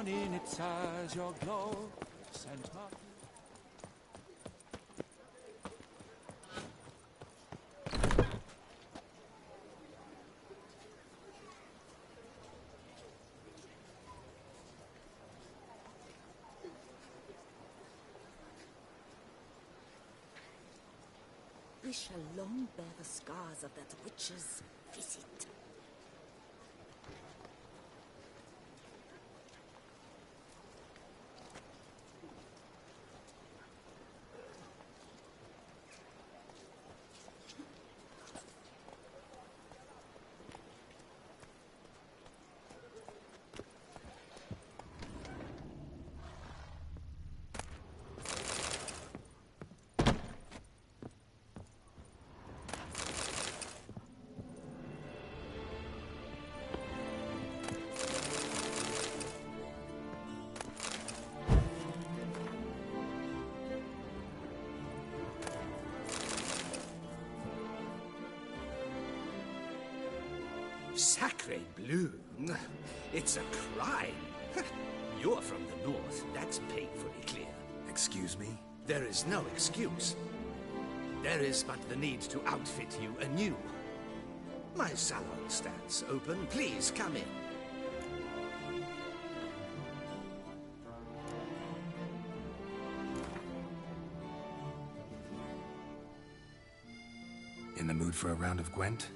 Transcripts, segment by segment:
sun in its azure glow, sent up. We shall long bear the scars of that witch's visit. Sacre bleu! It's a crime! You're from the north, that's painfully clear. Excuse me? There is no excuse. There is but the need to outfit you anew. My salon stands open. Please come in. In the mood for a round of Gwent?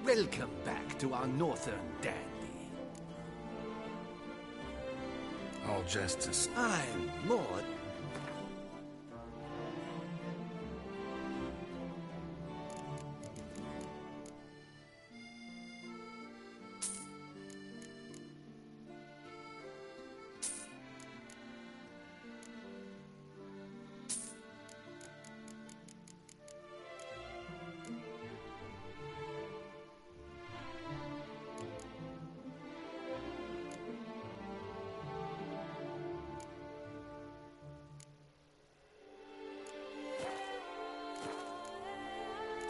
Welcome back to our northern dandy. All justice. I'm more...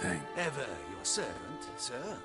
Thank. Ever your servant, sir.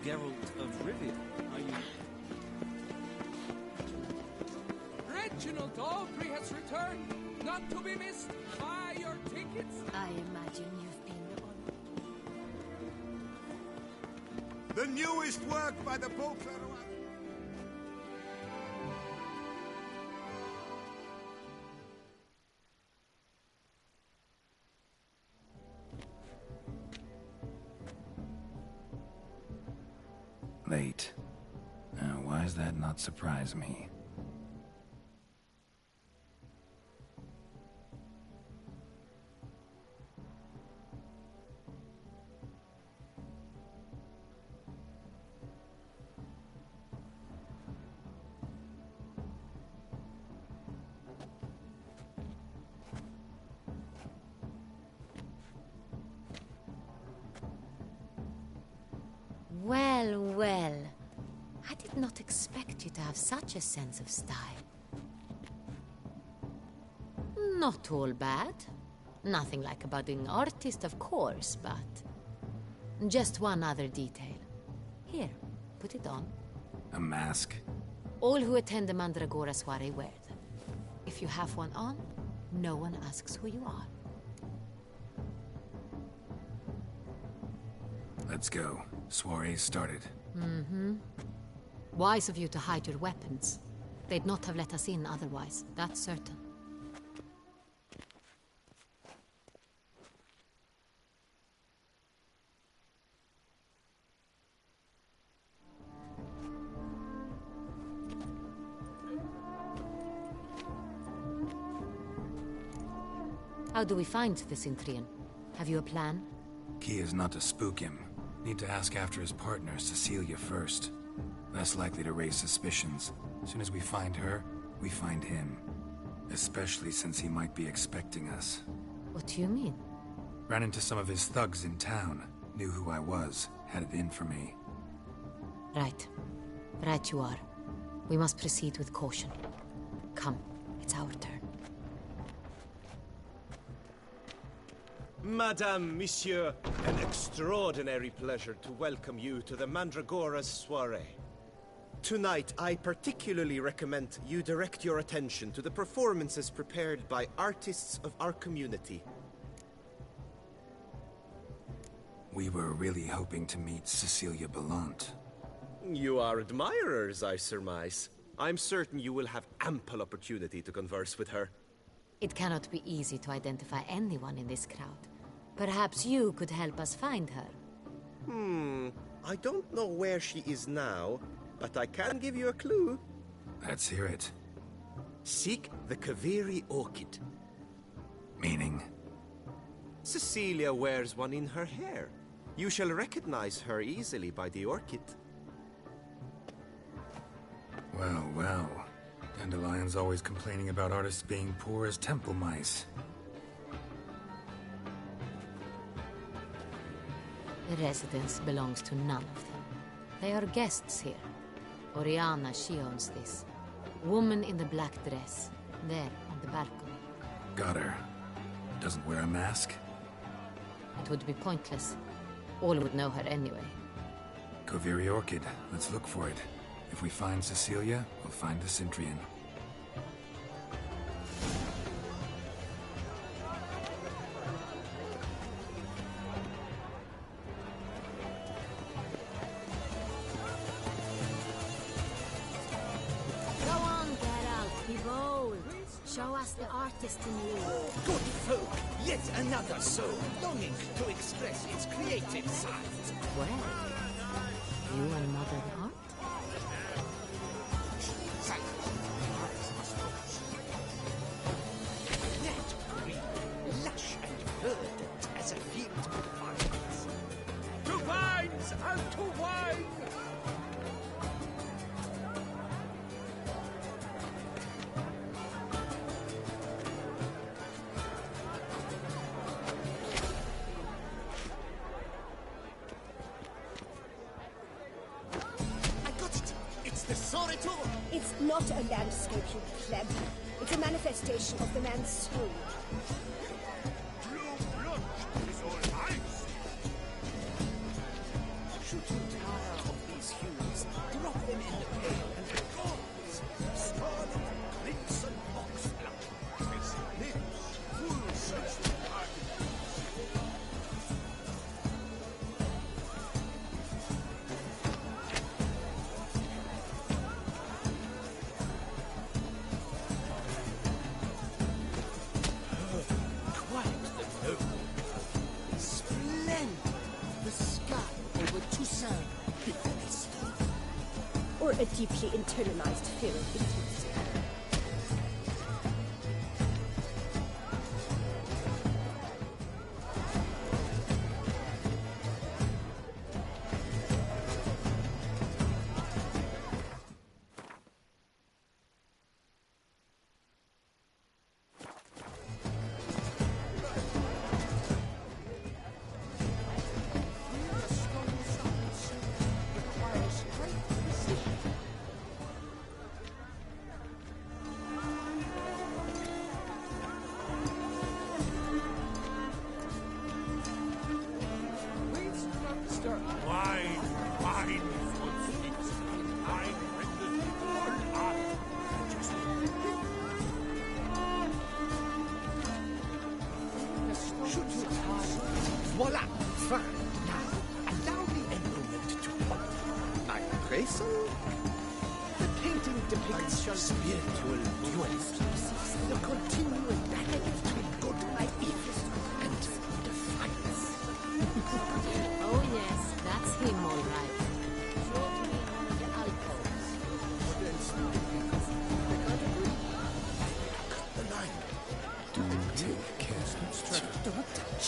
Geralt of Rivia, are you? Reginald Aubrey has returned, not to be missed. Buy your tickets. I imagine you've been on... The newest work by the Pope. Late. Why does that not surprise me? Well, well. I did not expect you to have such a sense of style. Not all bad. Nothing like a budding artist, of course, but... just one other detail. Here, put it on. A mask? All who attend the Mandragora soiree wear them. If you have one on, no one asks who you are. Let's go. Soiree's started. Mm-hmm. Wise of you to hide your weapons. They'd not have let us in otherwise, that's certain. How do we find the Cintrian? Have you a plan? Key is not to spook him. Need to ask after his partner, Cecilia, first. Less likely to raise suspicions. As soon as we find her, we find him. Especially since he might be expecting us. What do you mean? Ran into some of his thugs in town. Knew who I was. Had it in for me. Right. Right you are. We must proceed with caution. Come, it's our turn. Madame, Monsieur, an extraordinary pleasure to welcome you to the Mandragora's soiree. Tonight, I particularly recommend you direct your attention to the performances prepared by artists of our community. We were really hoping to meet Cecilia Bellant. You are admirers, I surmise. I'm certain you will have ample opportunity to converse with her. It cannot be easy to identify anyone in this crowd. Perhaps you could help us find her. I don't know where she is now, but I can give you a clue. Let's hear it. Seek the Kaviri orchid. Meaning? Cecilia wears one in her hair. You shall recognize her easily by the orchid. Well, well. Dandelion's always complaining about artists being poor as temple mice. The residence belongs to none of them. They are guests here. Oriana, she owns this. Woman in the black dress. There, on the balcony. Got her. Doesn't wear a mask? It would be pointless. All would know her anyway. Koviri Orchid. Let's look for it. If we find Cecilia, we'll find the Cintrian. Go on, Geralt, be bold. Show us the artist in you. Good folk, yet another soul longing to express its creative side. Well, you and modern art? Net green, lush and verdant as a field of vines. To vines and to wine! I got it! It's the Soretor! It's not a landscape, you pleb. It's a manifestation of the man's soul. Should you tire of these hues, drop them in the pail and the gods, scarlet, crimson oxblood, with lips full sensual quite the noble. Splendid! The sky over Toussaint Pittance. Or a deeply internalized fear of intimacy. Please stir. Wine, wine, footsteps, wine renders all art Should you tire? Voila! Fine. Now, allow me a moment to my appraisal. The painting depicts spiritual dualism, the continual battle between good and evil, and defiance. Oh yes, that's him all right. Show me the alcoves. The line. Do take care. Don't touch.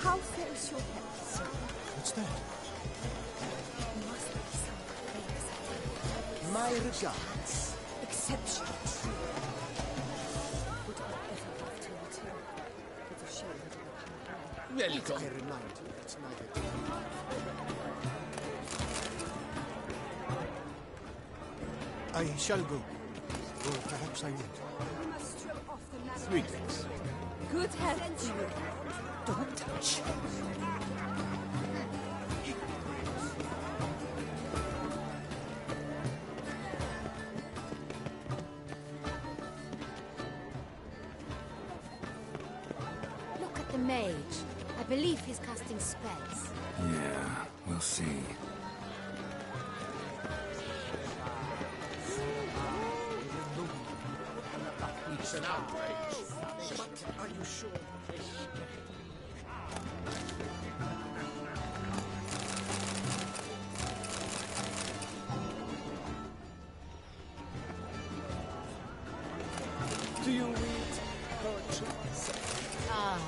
How fares your health? What's that? Must be some famous My regards. exception. Would I ever have to return? It's a shame that I can't. Welcome. I remind you, it's neither. I shall go. Or perhaps I won't. You must strip off the mask. Greetings. Good health to you. Don't touch. Look at the mage. I believe he's casting spells. Yeah, we'll see. It's an outrage. But are you sure? Do you read poetry? Ah,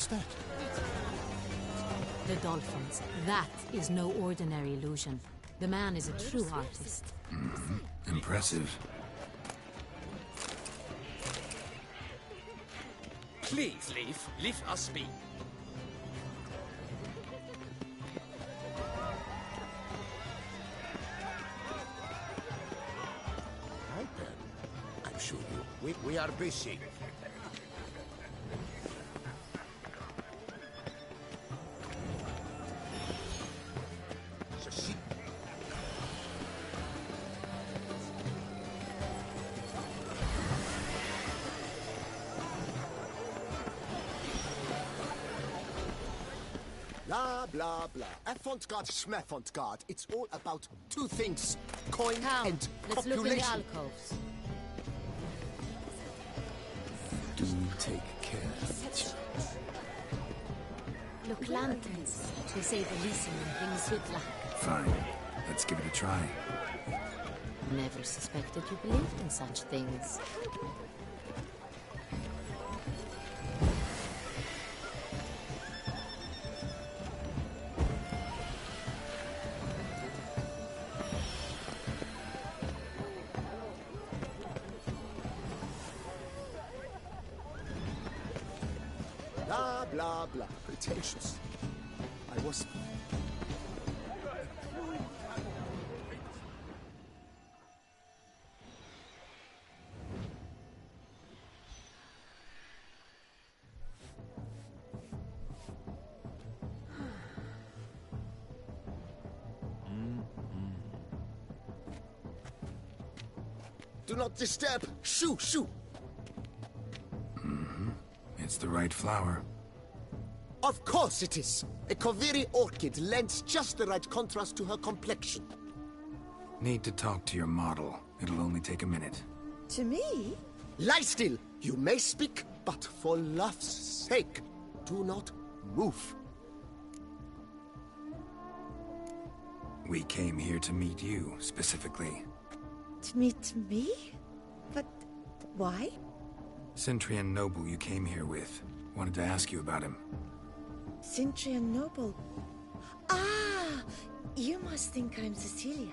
What's that? The dolphins. That is no ordinary illusion. The man is a true artist. Impressive. Please, leave us be. Hi, Pen. I'm sure we are busy. Blah, blah, blah. Avant-garde, schmavant-garde. It's all about two things. Coin Come, and let's look in the population. alcoves. Do take care. Look, lanterns. They say the leasing brings good luck. Fine. Let's give it a try. Never suspected you believed in such things. Blah, blah, blah. Pretentious. I was... Do not disturb! Shoo, shoo! It's the right flower. Of course it is! A Koviri orchid lends just the right contrast to her complexion. Need to talk to your model. It'll only take a minute. To me? Lie still! You may speak, but for love's sake, do not move. We came here to meet you, specifically. To meet me? But why? Cintrian noble you came here with. Wanted to ask you about him. Cintrian noble? Ah! You must think I'm Cecilia.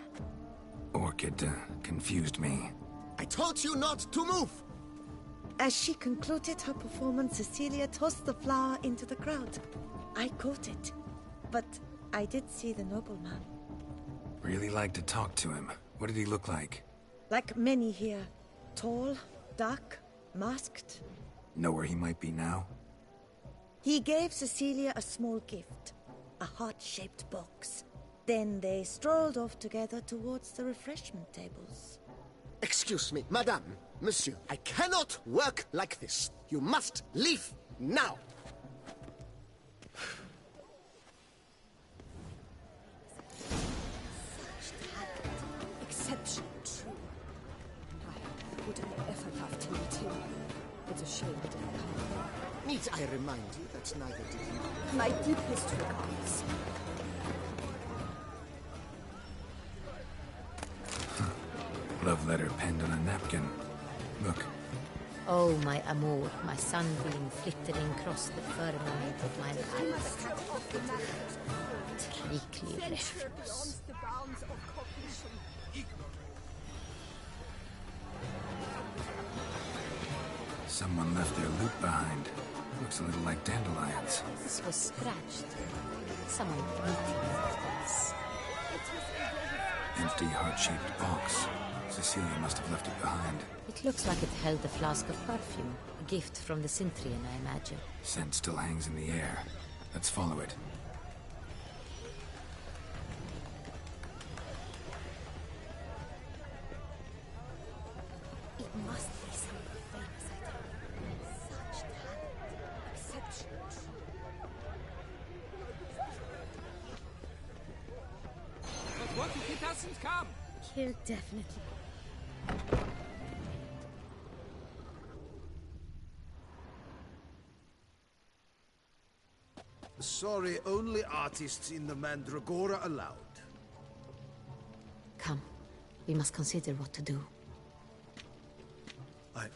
Orchid confused me. I told you not to move! As she concluded her performance, Cecilia tossed the flower into the crowd. I caught it, but I did see the nobleman. Really like to talk to him. What did he look like? Like many here. Tall, dark, masked. Know where he might be now? He gave Cecilia a small gift. A heart-shaped box. Then they strolled off together towards the refreshment tables. Excuse me, madame, monsieur. I cannot work like this. You must leave now. Exception true. Would I ever love to meet him? It's a shame that I can't. Need I remind you that neither did you? My deepest regards. Love letter penned on a napkin. Look. Oh, my amour, my sunbeam flittering across the firmament of my life. Trickly refuse. Someone left their loot behind. Looks a little like dandelions. This was scratched. Someone eating this. Empty heart-shaped box. Cecilia must have left it behind. It looks like it held a flask of perfume. A gift from the Cintrian, I imagine. Scent still hangs in the air. Let's follow it. It must be something famous, I think. Such talent. Exception true. But what if he doesn't come? He'll definitely. Sorry, only artists in the Mandragora allowed. Come, we must consider what to do. I'd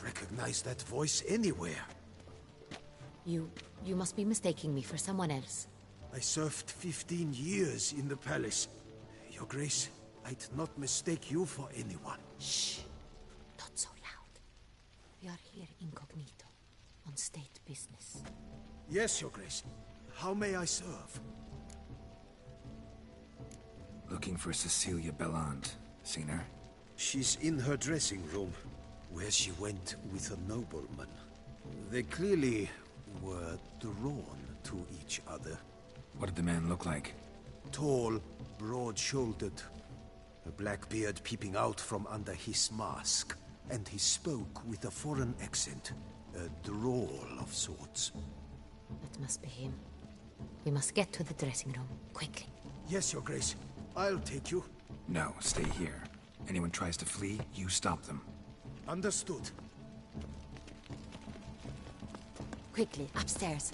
recognize that voice anywhere. You must be mistaking me for someone else. I served 15 years in the palace. Your Grace, I'd not mistake you for anyone. Shh! Not so loud. We are here incognito, on state business. Yes, Your Grace. How may I serve? Looking for Cecilia Bellant. Seen her? She's in her dressing room, where she went with a nobleman. They clearly were drawn to each other. What did the man look like? Tall, broad-shouldered, a black beard peeping out from under his mask, and he spoke with a foreign accent, a drawl of sorts. That must be him. We must get to the dressing room, quickly. Yes, Your Grace. I'll take you. No, stay here. Anyone tries to flee, you stop them. Understood. Quickly, upstairs.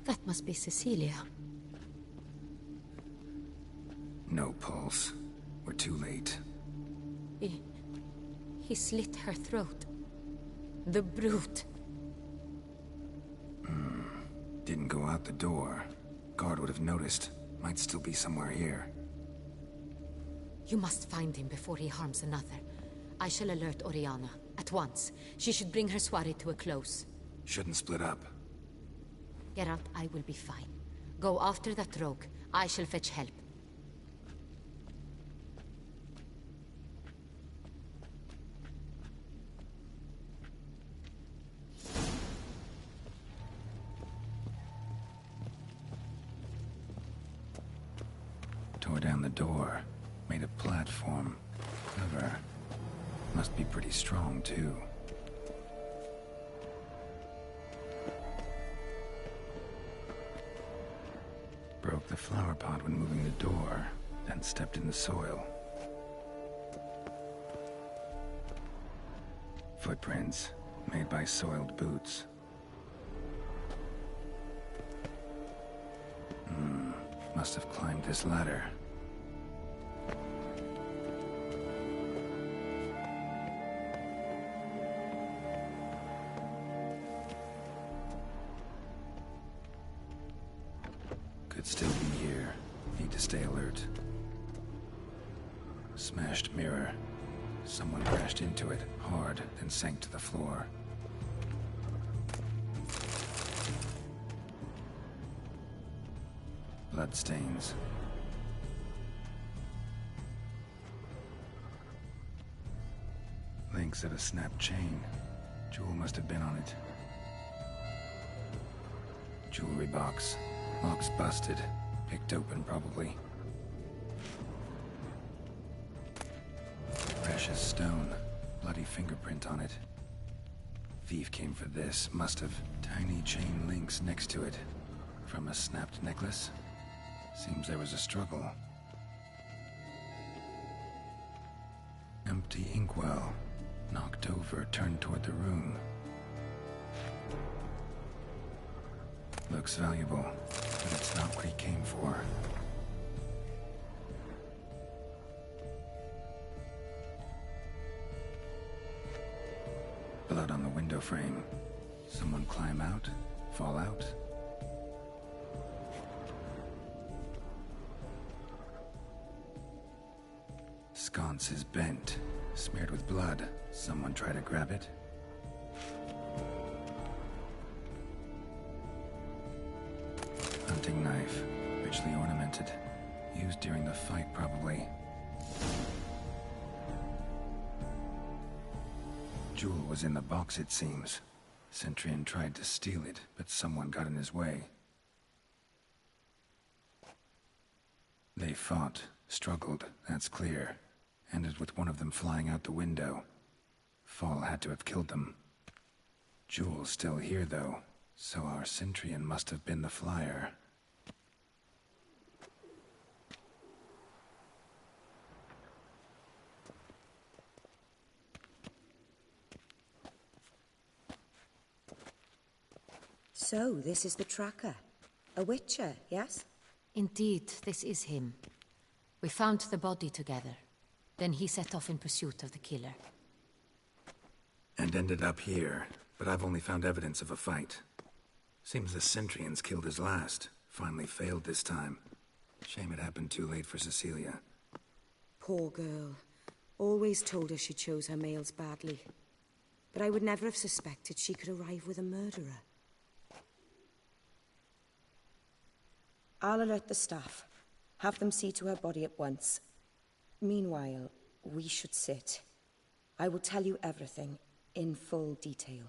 That must be Cecilia. No pulse. We're too late. He slit her throat. The brute. Didn't go out the door. Guard would have noticed. Might still be somewhere here. You must find him before he harms another. I shall alert Oriana. At once. She should bring her soirée to a close. Shouldn't split up. Geralt, I will be fine. Go after that rogue. I shall fetch help. Tore down the door. Made a platform. Clever. Must be pretty strong, too. Broke the flower pot when moving the door, then stepped in the soil. Footprints, made by soiled boots. Must have climbed this ladder. Could still be here. Need to stay alert. Smashed mirror. Someone crashed into it, hard, then sank to the floor. Bloodstains. Links of a snapped chain. Jewel must have been on it. Jewelry box. Lock's busted. Picked open, probably. Precious stone. Bloody fingerprint on it. Thief came for this. Must have. Tiny chain links next to it. From a snapped necklace? Seems there was a struggle. Empty inkwell. Knocked over, turned toward the room. Looks valuable, but it's not what he came for. Blood on the window frame. Someone climb out? Fall out? Sconce is bent, smeared with blood. Someone try to grab it? Hunting knife, richly ornamented. Used during the fight, probably. Jewel was in the box, it seems. Centurion tried to steal it, but someone got in his way. They fought, struggled, that's clear. Ended with one of them flying out the window. Fall had to have killed them. Jewel's still here, though, so our Cintrian must have been the flyer. So, this is the tracker. A witcher, yes? Indeed, this is him. We found the body together. Then he set off in pursuit of the killer. And ended up here, but I've only found evidence of a fight. Seems the Cintrians killed his last. Finally failed this time. Shame it happened too late for Cecilia. Poor girl. Always told her she chose her males badly. But I would never have suspected she could arrive with a murderer. I'll alert the staff. Have them see to her body at once. Meanwhile, we should sit. I will tell you everything, in full detail.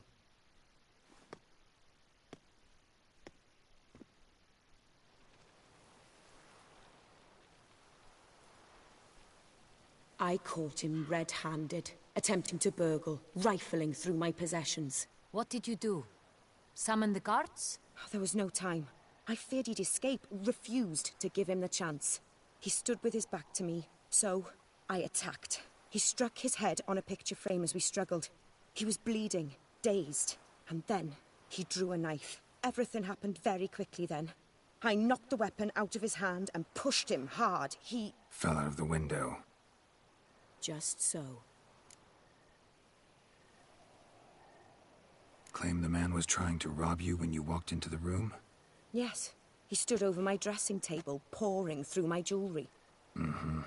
I caught him red-handed, attempting to burgle, rifling through my possessions. What did you do? Summon the guards? There was no time. I feared he'd escape, refused to give him the chance. He stood with his back to me, so I attacked. He struck his head on a picture frame as we struggled. He was bleeding, dazed, and then he drew a knife. Everything happened very quickly then. I knocked the weapon out of his hand and pushed him hard. He fell out of the window. Just so. Claim the man was trying to rob you when you walked into the room? Yes. He stood over my dressing table, pouring through my jewelry. Mm-hmm.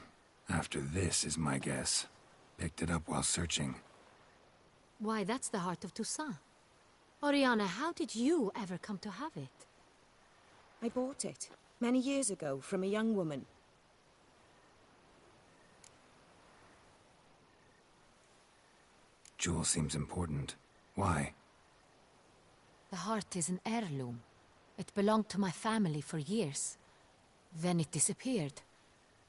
After this is my guess. Picked it up while searching. Why, that's the heart of Toussaint. Oriana, how did you ever come to have it? I bought it, many years ago, from a young woman. Jewel seems important. Why? The heart is an heirloom. It belonged to my family for years. Then it disappeared.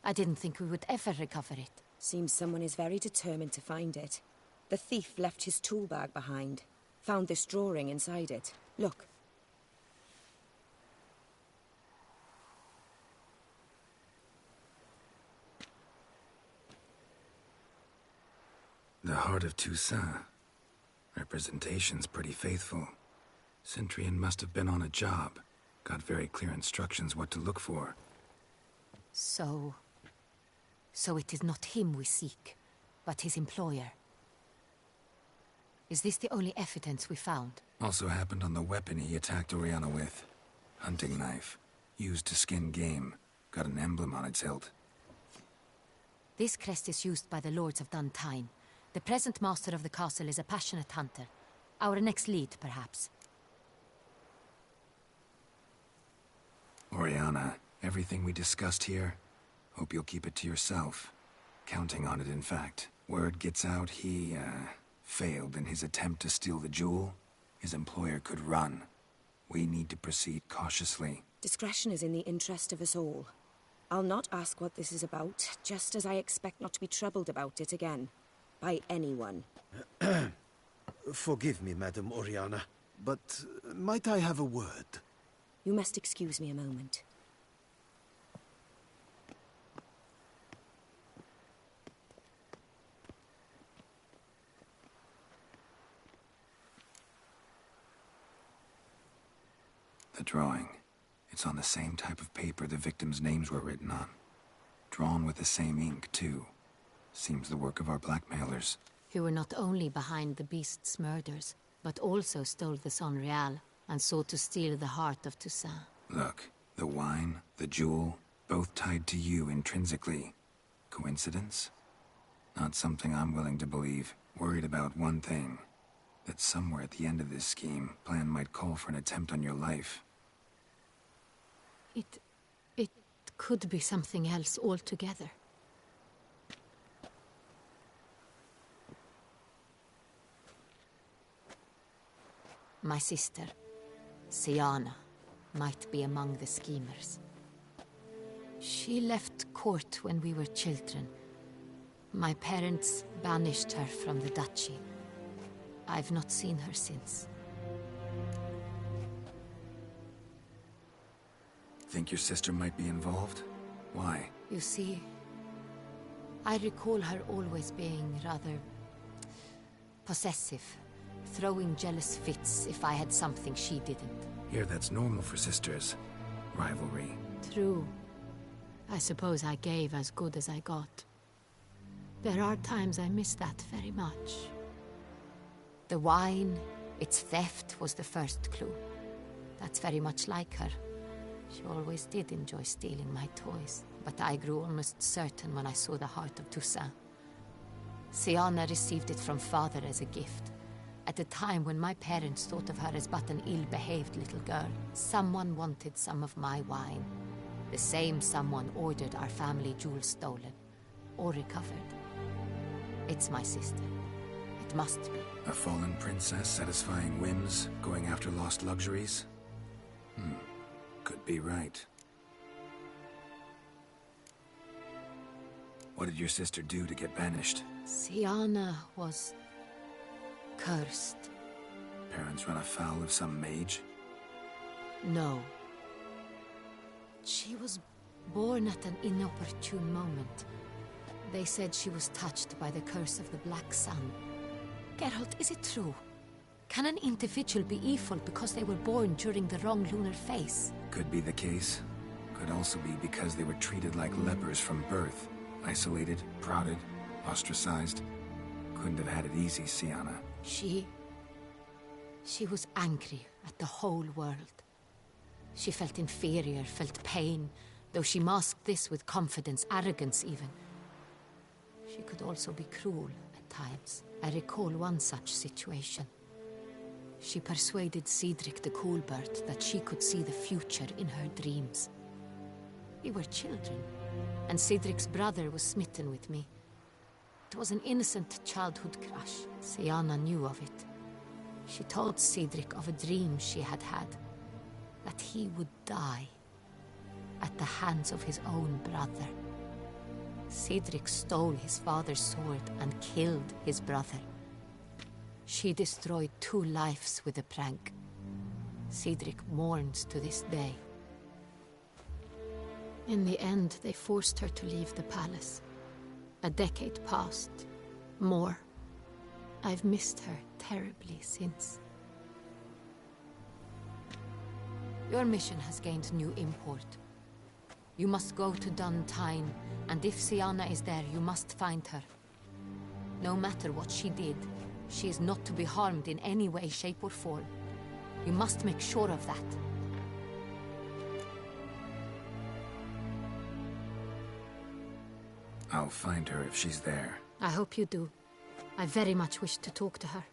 I didn't think we would ever recover it. Seems someone is very determined to find it. The thief left his tool bag behind. Found this drawing inside it. Look. The heart of Toussaint. Representation's pretty faithful. Cintrian must have been on a job. Got very clear instructions what to look for. So it is not him we seek, but his employer. Is this the only evidence we found? Also happened on the weapon he attacked Oriana with. Hunting knife. Used to skin game. Got an emblem on its hilt. This crest is used by the Lords of Duntine. The present master of the castle is a passionate hunter. Our next lead, perhaps. Oriana, everything we discussed here, hope you'll keep it to yourself. Counting on it, in fact. Word gets out he, failed in his attempt to steal the jewel. His employer could run. We need to proceed cautiously. Discretion is in the interest of us all. I'll not ask what this is about, just as I expect not to be troubled about it again. By anyone. Forgive me, Madam Oriana, but might I have a word? You must excuse me a moment. The drawing. It's on the same type of paper the victims' names were written on. Drawn with the same ink, too. Seems the work of our blackmailers. Who were not only behind the beast's murders, but also stole the Son Real and sought to steal the heart of Toussaint. Look, the wine, the jewel, both tied to you intrinsically. Coincidence? Not something I'm willing to believe. Worried about one thing. That somewhere at the end of this scheme, plan might call for an attempt on your life. It could be something else altogether. My sister, Siana, might be among the schemers. She left court when we were children. My parents banished her from the duchy. I've not seen her since. Think your sister might be involved? Why? You see, I recall her always being rather possessive, throwing jealous fits if I had something she didn't. Here that's normal for sisters. Rivalry. True. I suppose I gave as good as I got. There are times I miss that very much. The wine, its theft, was the first clue. That's very much like her. She always did enjoy stealing my toys, but I grew almost certain when I saw the heart of Toussaint. Siana received it from father as a gift. At a time when my parents thought of her as but an ill-behaved little girl, someone wanted some of my wine. The same someone ordered our family jewels stolen, or recovered. It's my sister. It must be. A fallen princess satisfying whims, going after lost luxuries? Could be right. What did your sister do to get banished? Siana was cursed. Parents run afoul of some mage? No. She was born at an inopportune moment. They said she was touched by the curse of the Black Sun. Geralt, is it true? Can an individual be evil because they were born during the wrong lunar phase? Could be the case. Could also be because they were treated like lepers from birth. Isolated, prodded, ostracized. Couldn't have had it easy, Siana. She was angry at the whole world. She felt inferior, felt pain, though she masked this with confidence, arrogance even. She could also be cruel at times. I recall one such situation. She persuaded Cedric the Coolbird that she could see the future in her dreams. We were children, and Cedric's brother was smitten with me. It was an innocent childhood crush. Siana knew of it. She told Cedric of a dream she had had, that he would die at the hands of his own brother. Cedric stole his father's sword and killed his brother. She destroyed 2 lives with a prank. Cedric mourns to this day. In the end, they forced her to leave the palace. A decade passed. More. I've missed her terribly since. Your mission has gained new import. You must go to Duntine, and if Siana is there, you must find her. No matter what she did, she is not to be harmed in any way, shape, or form. You must make sure of that. I'll find her if she's there. I hope you do. I very much wish to talk to her.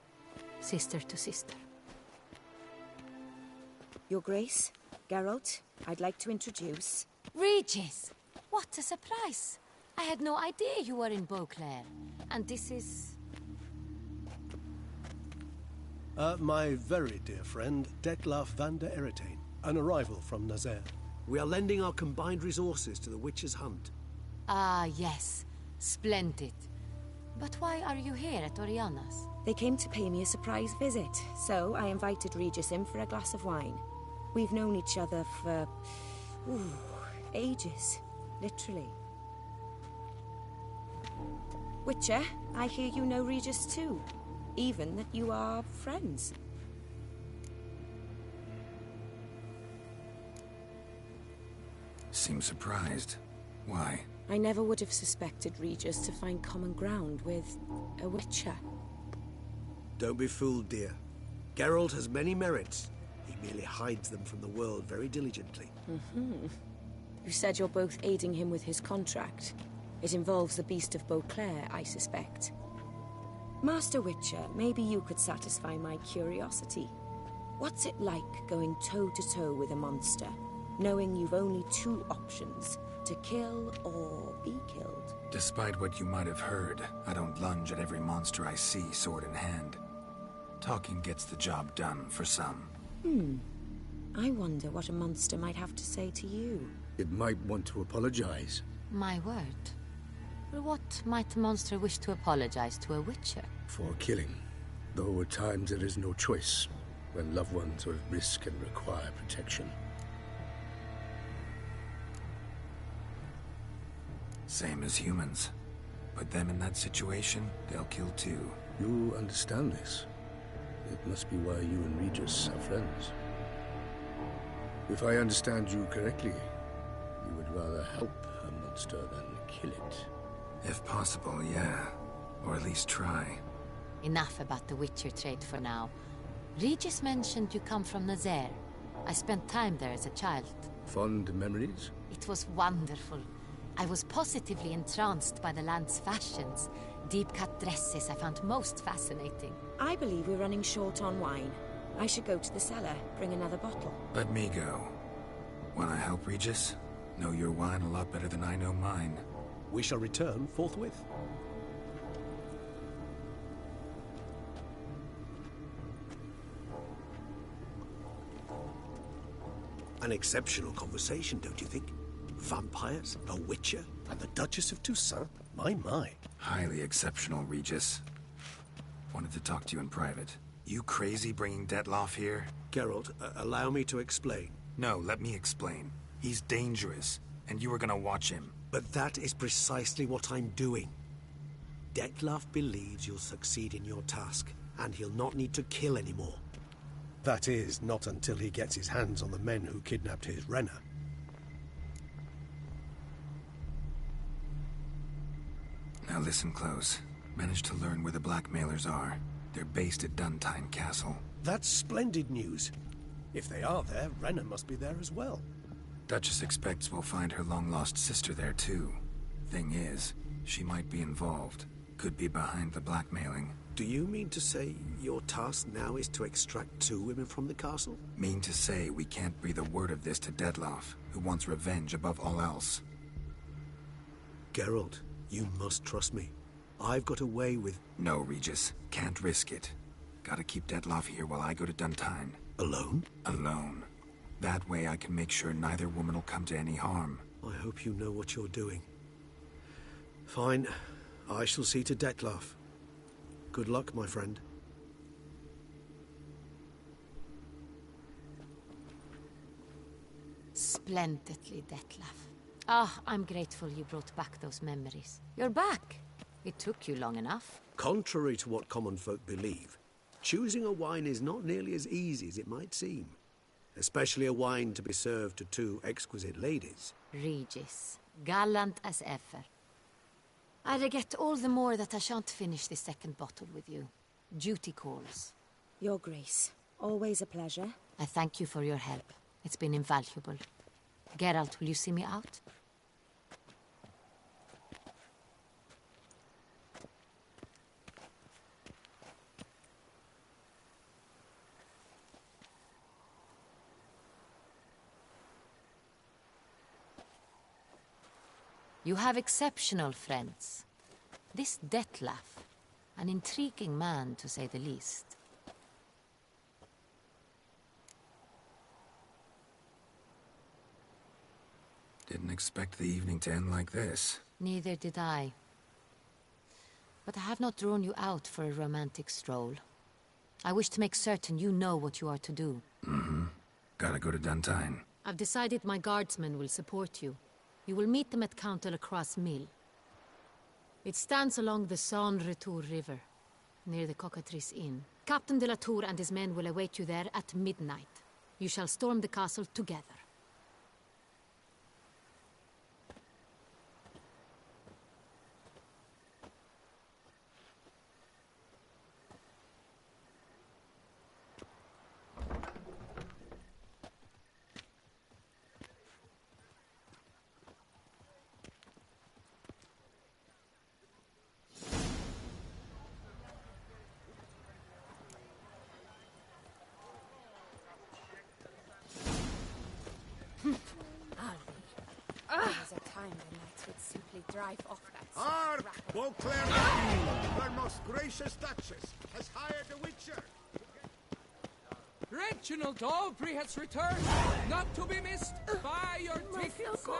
Sister to sister. Your Grace, Geralt, I'd like to introduce... Regis! What a surprise! I had no idea you were in Beauclair. And this is... My very dear friend, Detlaf van der Eretain, an arrival from Nazaire. We are lending our combined resources to the Witch's Hunt. Ah, yes. Splendid. But why are you here at Oriana's? They came to pay me a surprise visit, so I invited Regis in for a glass of wine. We've known each other for... ages. Literally. Witcher, I hear you know Regis too. Even that you are friends. Seem surprised. Why? I never would have suspected Regis to find common ground with a Witcher. Don't be fooled, dear. Geralt has many merits. He merely hides them from the world very diligently. You said you're both aiding him with his contract. It involves the Beast of Beauclair, I suspect. Master Witcher, maybe you could satisfy my curiosity. What's it like going toe-to-toe with a monster, knowing you've only 2 options, to kill or be killed? Despite what you might have heard, I don't lunge at every monster I see sword in hand. Talking gets the job done for some. I wonder what a monster might have to say to you. It might want to apologize. My word. Well, what might a monster wish to apologize to a Witcher? For killing. Though at times there is no choice, when loved ones are at risk and require protection. Same as humans. Put them in that situation, they'll kill too. You understand this. It must be why you and Regis are friends. If I understand you correctly, you would rather help a monster than kill it. If possible, yeah. Or at least try. Enough about the Witcher trade for now. Regis mentioned you come from Nazaire. I spent time there as a child. Fond memories? It was wonderful. I was positively entranced by the land's fashions. Deep-cut dresses I found most fascinating. I believe we're running short on wine. I should go to the cellar, bring another bottle. Let me go. Wanna help, Regis? Know your wine a lot better than I know mine. We shall return forthwith. An exceptional conversation, don't you think? Vampires, a witcher, and the Duchess of Toussaint? My. Highly exceptional, Regis. Wanted to talk to you in private. You crazy bringing Detloff here? Geralt, allow me to explain. No, let me explain. He's dangerous, and you were gonna watch him. But that is precisely what I'm doing. Detloff believes you'll succeed in your task, and he'll not need to kill anymore. That is, not until he gets his hands on the men who kidnapped his Renna. Now listen close. Managed to learn where the blackmailers are. They're based at Duntine Castle. That's splendid news. If they are there, Renna must be there as well. Duchess expects we'll find her long-lost sister there too. Thing is, she might be involved. Could be behind the blackmailing. Do you mean to say your task now is to extract 2 women from the castle? Mean to say we can't breathe a word of this to Detloff, who wants revenge above all else. Geralt, you must trust me. I've got a way with... No, Regis. Can't risk it. Gotta keep Detloff here while I go to Duntine. Alone? Alone. That way I can make sure neither woman will come to any harm. I hope you know what you're doing. Fine. I shall see to Detloff. Good luck, my friend. Splendidly, Detloff. Ah, I'm grateful you brought back those memories. You're back. It took you long enough. Contrary to what common folk believe, choosing a wine is not nearly as easy as it might seem. Especially a wine to be served to 2 exquisite ladies. Regis, gallant as ever. I regret all the more that I shan't finish the second bottle with you. Duty calls. Your Grace, always a pleasure. I thank you for your help. It's been invaluable. Geralt, will you see me out? You have exceptional friends. This Detloff, an intriguing man to say the least. Didn't expect the evening to end like this. Neither did I. But I have not drawn you out for a romantic stroll. I wish to make certain you know what you are to do. Mm-hmm. Gotta go to Duntine. I've decided my guardsmen will support you. You will meet them at Count de la Croix Mill. It stands along the Saône-Retour River, near the Cockatrice Inn. Captain de la Tour and his men will await you there at midnight. You shall storm the castle together. There was a time the knights would simply drive off that... Hark! Beauclerc, our most gracious Duchess has hired a witcher. Reginald Aubrey has returned, not to be missed. Buy your tickets now.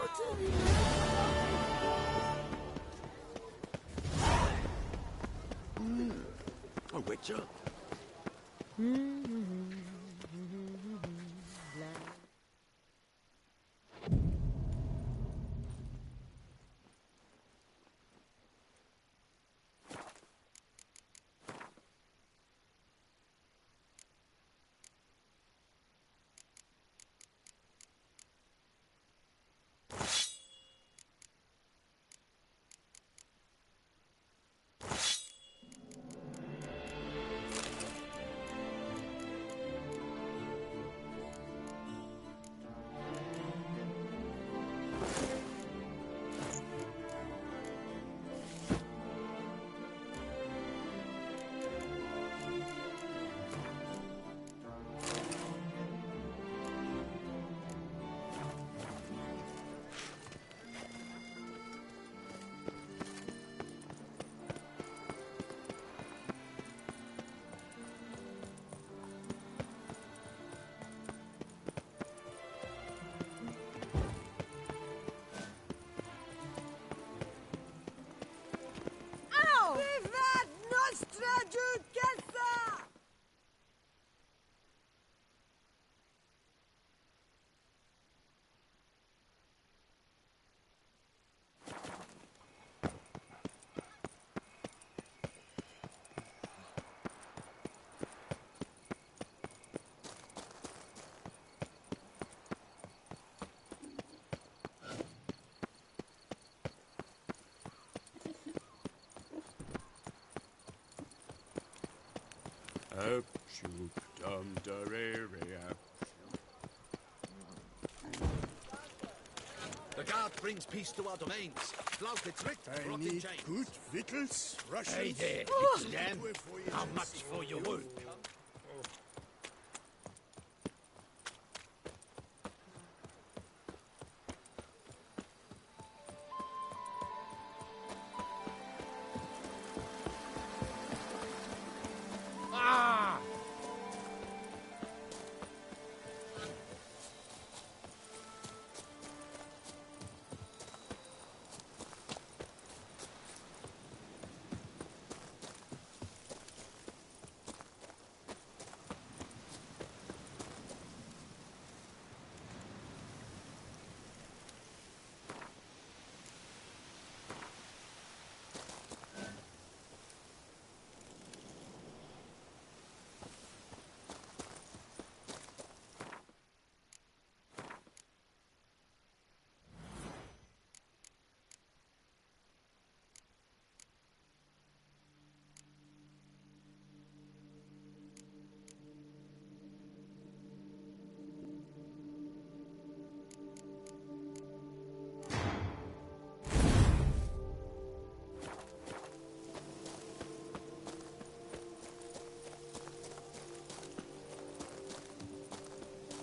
A witcher? The guard brings peace to our domains. Flout its writ, brought in chains. Good victuals, Russians. Hey there, it's Dan. How much for your wood?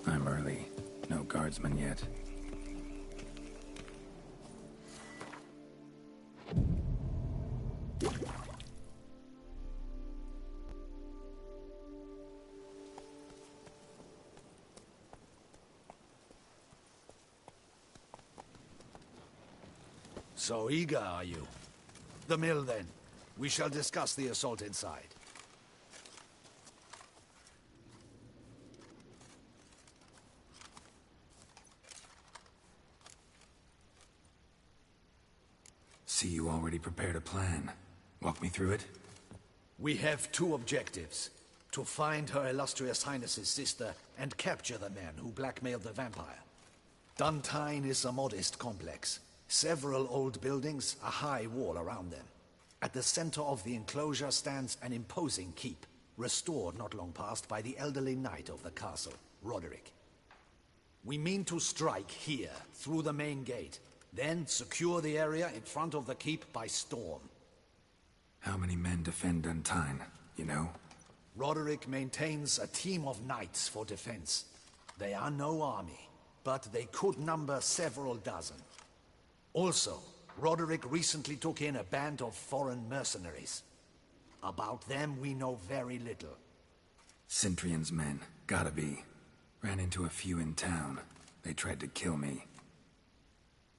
I'm early. No guardsmen yet. So eager, are you? The mill, then. We shall discuss the assault inside. See, you already prepared a plan. Walk me through it? We have two objectives. To find Her Illustrious Highness's sister and capture the man who blackmailed the vampire. Duntine is a modest complex. Several old buildings, a high wall around them. At the center of the enclosure stands an imposing keep, restored not long past by the elderly knight of the castle, Roderick. We mean to strike here, through the main gate, then secure the area in front of the keep by storm. How many men defend Duntine, you know? Roderick maintains a team of knights for defense. They are no army, but they could number several dozen. Also, Roderick recently took in a band of foreign mercenaries. About them we know very little. Cintrian's men, gotta be. Ran into a few in town. They tried to kill me.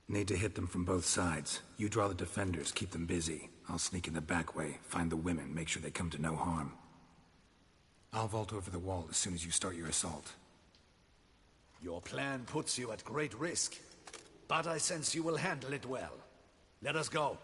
Need to hit them from both sides. You draw the defenders, keep them busy. I'll sneak in the back way, find the women, make sure they come to no harm. I'll vault over the wall as soon as you start your assault. Your plan puts you at great risk, but I sense you will handle it well. Let us go.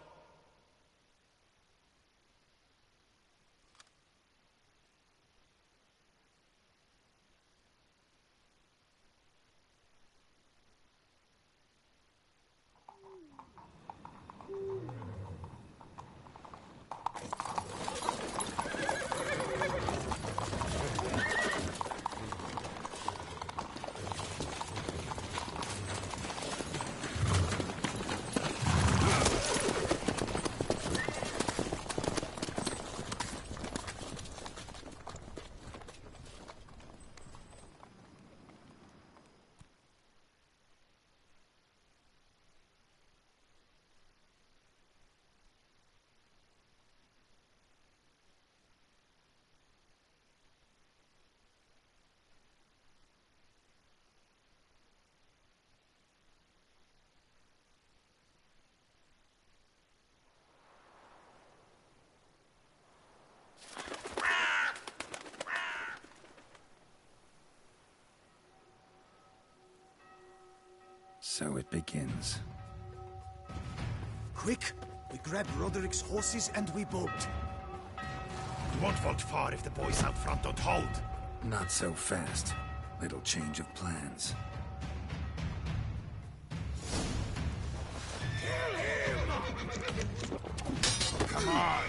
So it begins. Quick! We grab Roderick's horses and we bolt. We won't vault far if the boys out front don't hold. Not so fast. Little change of plans. Come on!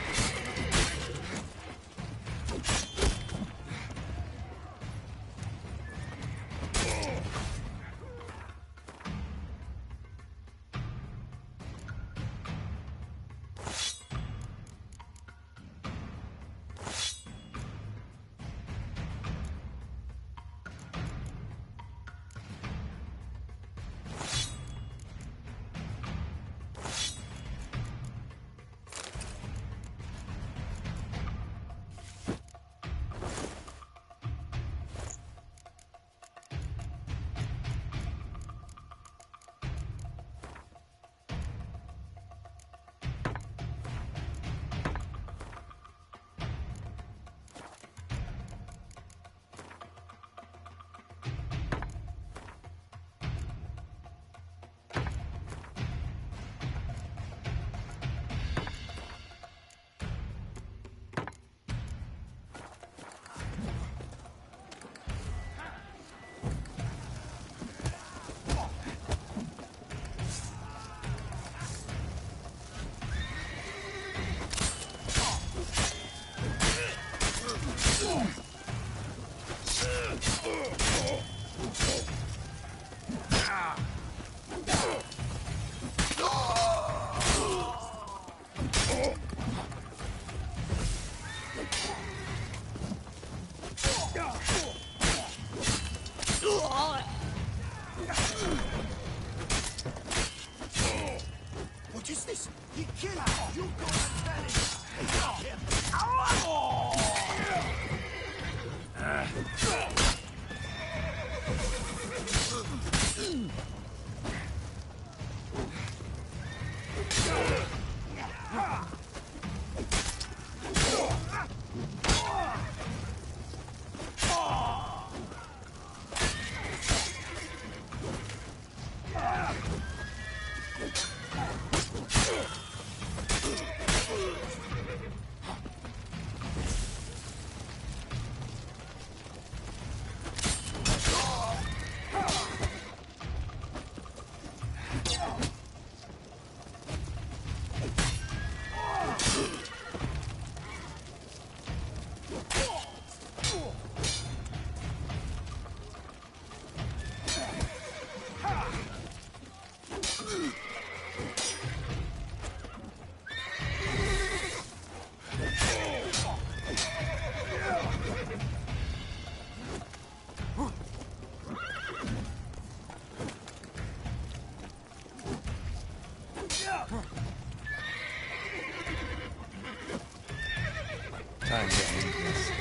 What is this? He killed him! You go and tell him! Time to end this.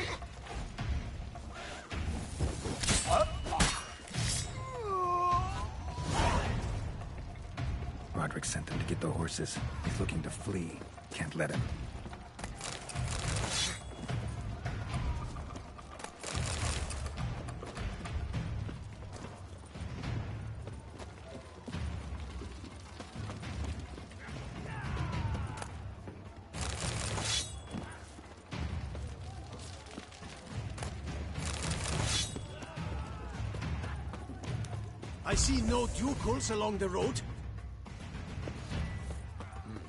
Roderick sent them to get the horses. He's looking to flee. Can't let him. I see no ducals along the road.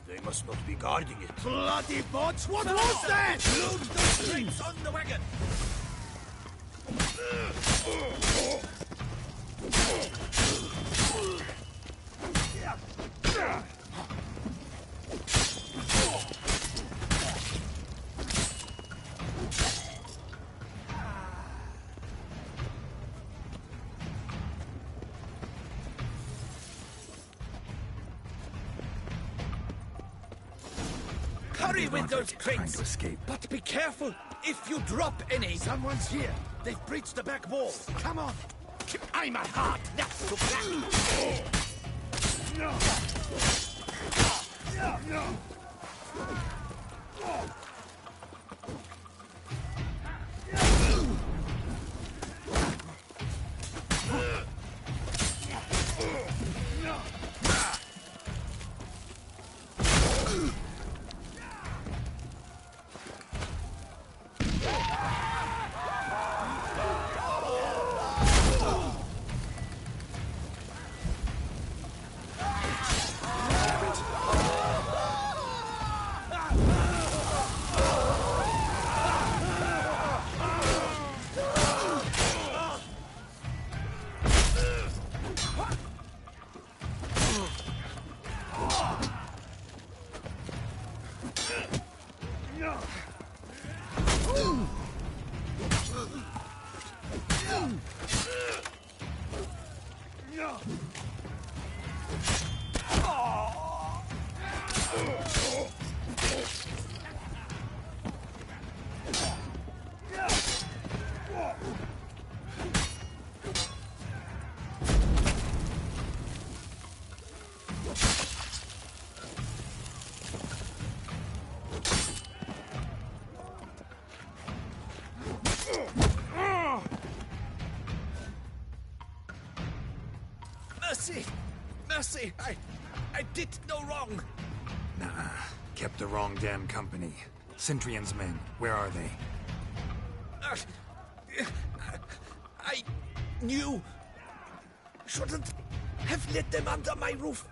They must not be guarding it. Bloody bots! What was that? Load those crates on the wagon! Hurry with those Trying crates! to escape. But be careful if you drop any! Someone's here. They've breached the back wall. Come on. I'm a hard nut to crack. No. No. Mercy! Mercy! I did no wrong! Nah, kept the wrong damn company. Cintrian's men, where are they? I knew... Shouldn't have let them under my roof.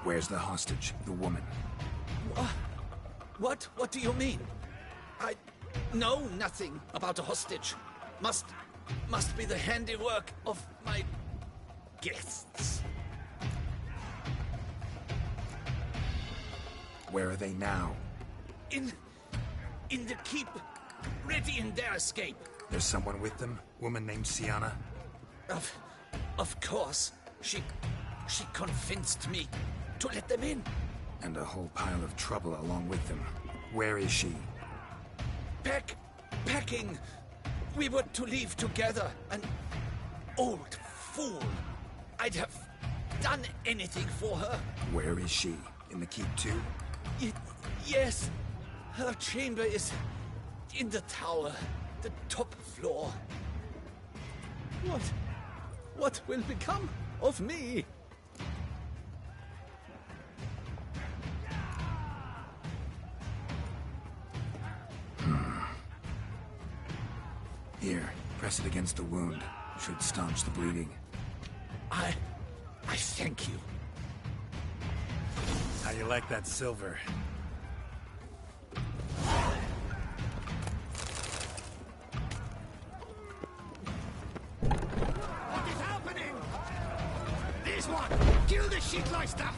Where's the hostage, the woman? What? What do you mean? I know nothing about a hostage. Must be the handiwork of my guests. Where are they now? In the keep, ready in their escape. There's someone with them? Woman named Sienna? Of course. She convinced me to let them in. And a whole pile of trouble along with them. Where is she? Packing. We were to leave together. An old fool. I'd have done anything for her. Where is she? In the keep too? Yes. Her chamber is in the tower. The top floor. What will become of me? Here, press it against the wound. Should staunch the bleeding. I thank you. How you like that silver? What is happening? This one! Kill the shitleister!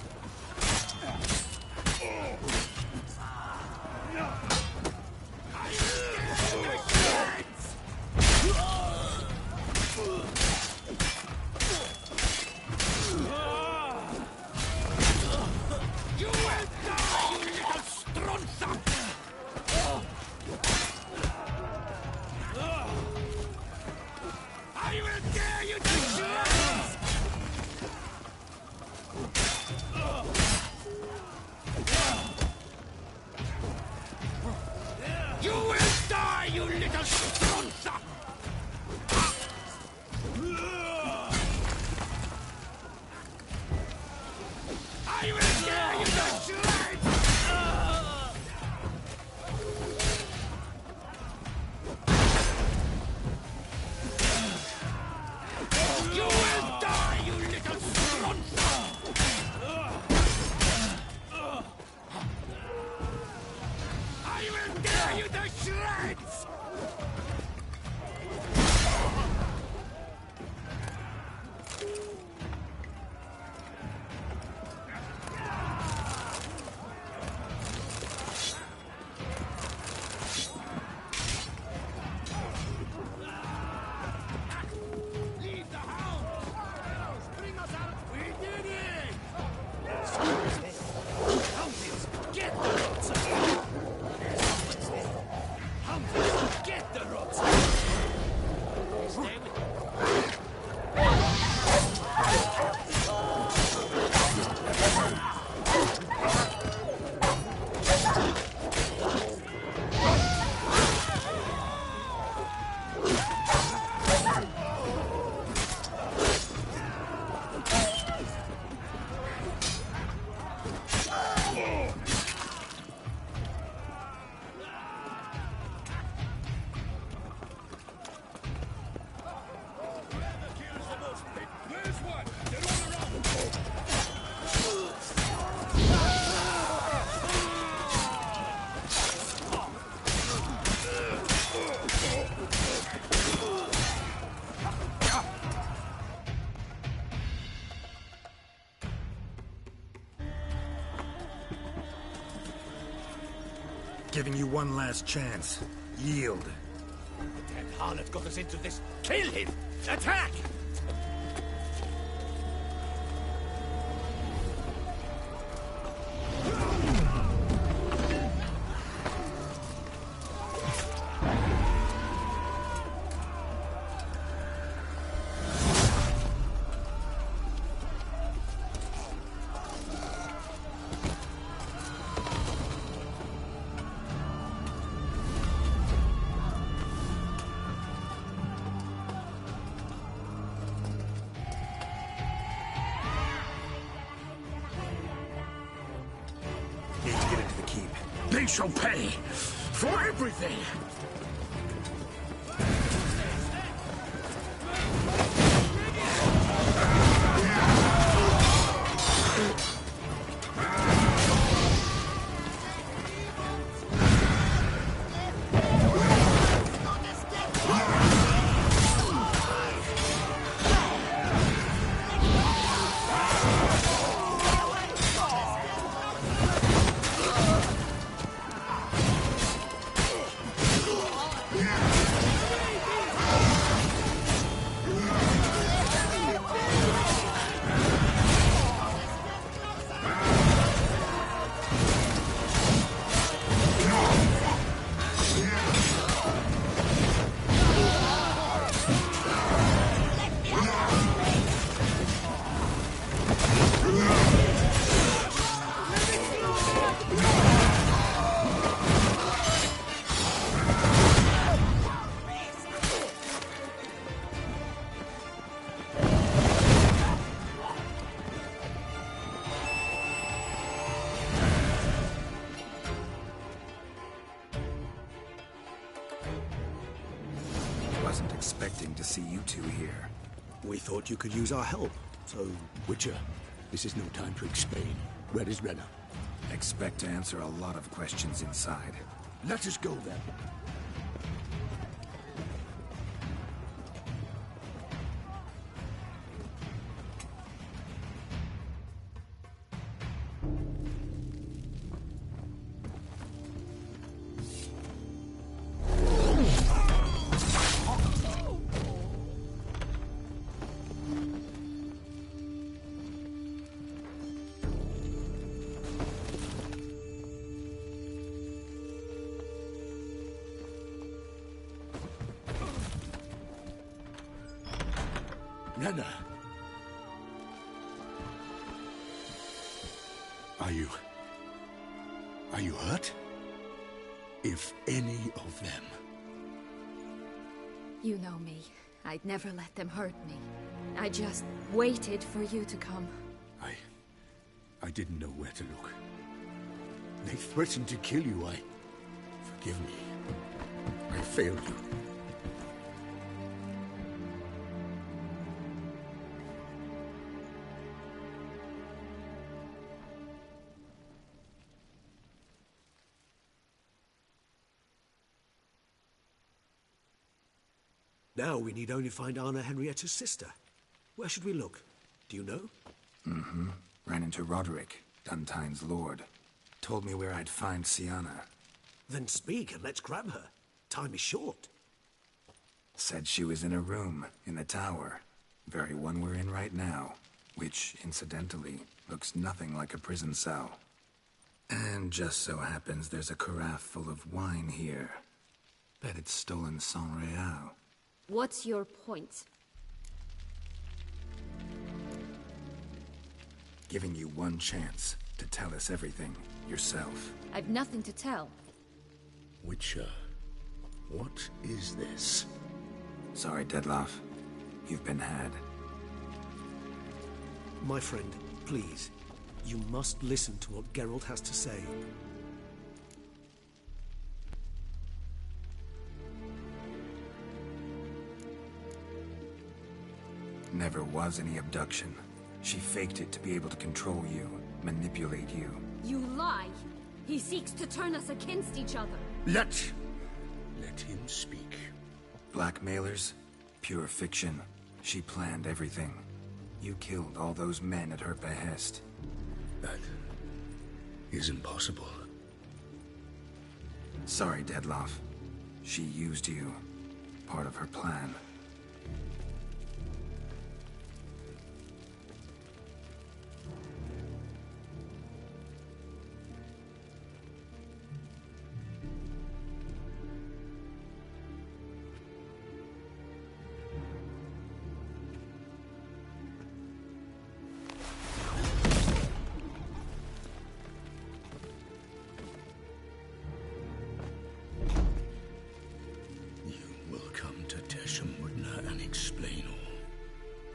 You will die, you little strunza! I will tear you to shreds! You will die, you little strunza! I will tear you to shreds! You will die, you little strunza! I will tear you to shreds! Leave the hound! Bring us out! We did it! Hounds, get the rods! Hounds, get the rods! Stay with me. Giving you one last chance. Yield. The damn harlot got us into this. Kill him! Attack! Need to get into the keep. They shall pay for everything! wasn't expecting to see you two here. We thought you could use our help, so... Witcher, this is no time to explain. Where is Renna? Expect to answer a lot of questions inside. Let us go then. Renna. Are you hurt? If any of them. You know me. I'd never let them hurt me. I just waited for you to come. I didn't know where to look. They threatened to kill you. Forgive me. I failed you. Now we need only find Anna Henrietta's sister. Where should we look? Do you know? Mm-hmm. Ran into Roderick, Duntine's lord. Told me where I'd find Sienna. Then speak and let's grab her. Time is short. Said she was in a room in the tower. Very one we're in right now. Which, incidentally, looks nothing like a prison cell. And just so happens there's a carafe full of wine here. Bet it's stolen Sans Real. What's your point? Giving you one chance to tell us everything yourself. I've nothing to tell. Witcher, what is this? Sorry, Dettlaff. You've been had. My friend, please. You must listen to what Geralt has to say. Never was any abduction. She faked it to be able to control you, manipulate you. You lie! He seeks to turn us against each other. Let him speak. Blackmailers? Pure fiction. She planned everything. You killed all those men at her behest. That is impossible. Sorry, Dettlaff. She used you. Part of her plan.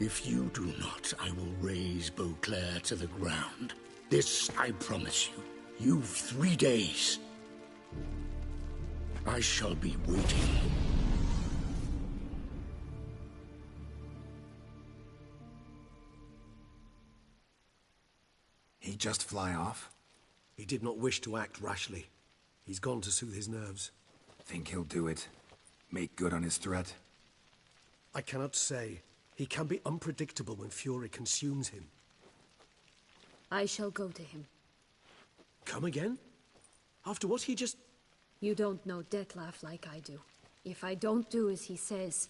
If you do not, I will raise Beauclair to the ground. This I promise you. You've 3 days. I shall be waiting. He just fly off? He did not wish to act rashly. He's gone to soothe his nerves. Think he'll do it? Make good on his threat? I cannot say. He can be unpredictable when fury consumes him. I shall go to him. Come again? After what he just... You don't know Dettlaff like I do. If I don't do as he says,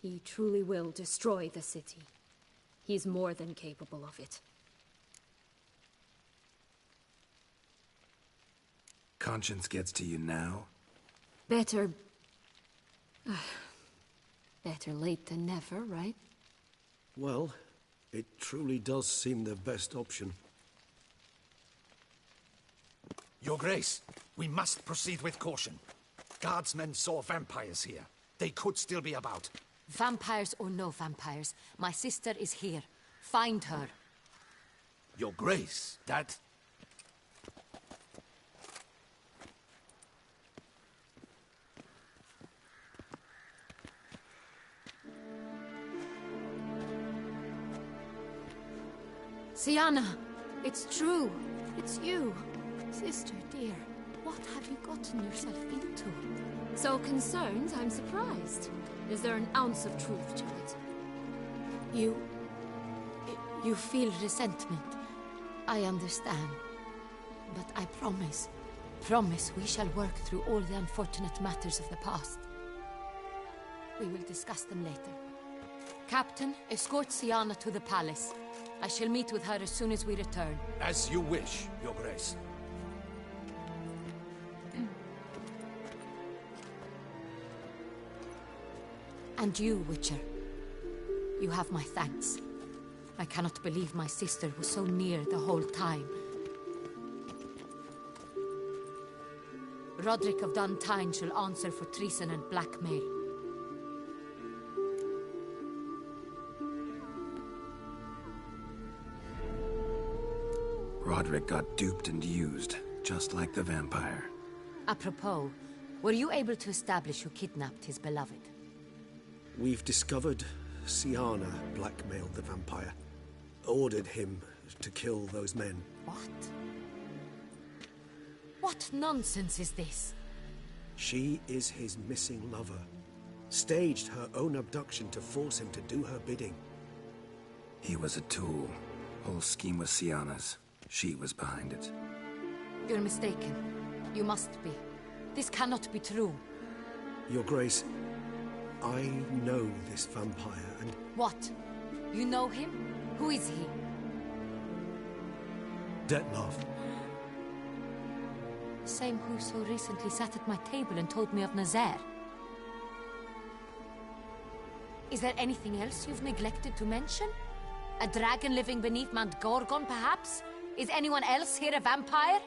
he truly will destroy the city. He's more than capable of it. Conscience gets to you now? Better... better late than never, right? Well, it truly does seem the best option. Your Grace, we must proceed with caution. Guardsmen saw vampires here. They could still be about. Vampires or no vampires, my sister is here. Find her. Your Grace, that... Siana, it's true. It's you. Sister, dear, what have you gotten yourself into? So concerned, I'm surprised. Is there an ounce of truth to it? You feel resentment. I understand. But I promise we shall work through all the unfortunate matters of the past. We will discuss them later. Captain, escort Siana to the palace. I shall meet with her as soon as we return. As you wish, Your Grace. And you, Witcher. You have my thanks. I cannot believe my sister was so near the whole time. Roderick of Duntine shall answer for treason and blackmail. Roderick got duped and used, just like the vampire. Apropos, were you able to establish who kidnapped his beloved? We've discovered Siana blackmailed the vampire. Ordered him to kill those men. What? What nonsense is this? She is his missing lover. Staged her own abduction to force him to do her bidding. He was a tool. Whole scheme was Siana's. She was behind it. You're mistaken. You must be. This cannot be true. Your Grace, I know this vampire and... What? You know him? Who is he? Dettlaff. Same who so recently sat at my table and told me of Nazaire. Is there anything else you've neglected to mention? A dragon living beneath Mount Gorgon, perhaps? Is anyone else here a vampire?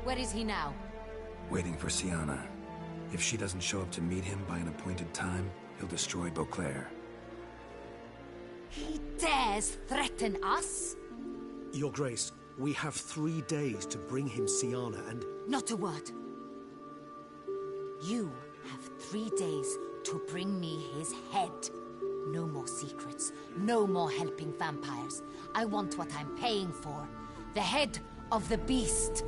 Where is he now? Waiting for Siana. If she doesn't show up to meet him by an appointed time, he'll destroy Beauclair. He dares threaten us? Your Grace, we have 3 days to bring him Siana and... Not a word. You have 3 days to bring me his head. No more secrets. No more helping vampires. I want what I'm paying for. The head of the beast.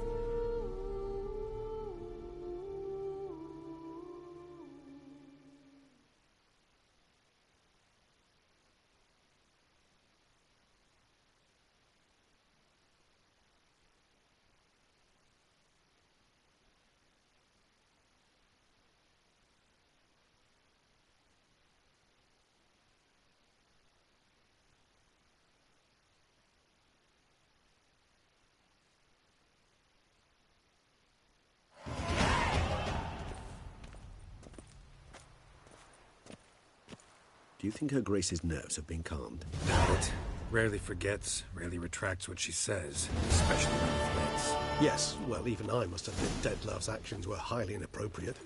Do you think Her Grace's nerves have been calmed? Doubt. Rarely forgets, rarely retracts what she says, especially when threats. Yes, well, even I must admit Dettlaff's actions were highly inappropriate.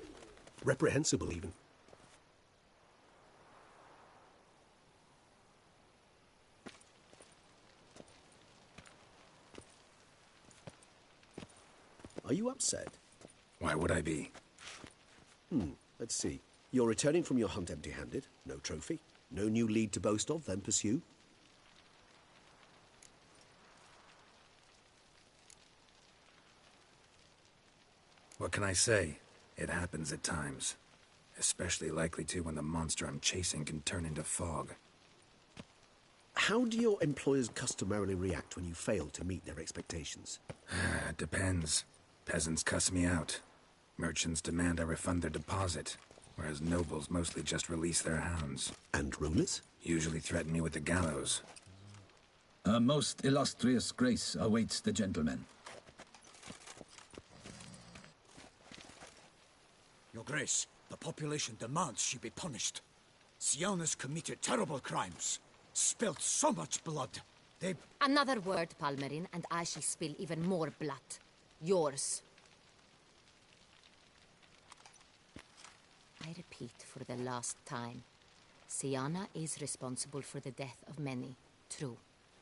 Reprehensible, even. Are you upset? Why would I be? Let's see. You're returning from your hunt empty-handed. No trophy. No new lead to boast of, then pursue. What can I say? It happens at times. Especially likely to when the monster I'm chasing can turn into fog. How do your employers customarily react when you fail to meet their expectations? It depends. Peasants cuss me out. Merchants demand I refund their deposit, whereas nobles mostly just release their hounds. And rulers? Usually threaten me with the gallows. A most illustrious grace awaits the gentleman. Your Grace, the population demands she be punished. Siana's committed terrible crimes. Spilt so much blood. They... Another word, Palmerin, and I shall spill even more blood. Yours. I repeat for the last time. Siana is responsible for the death of many, true.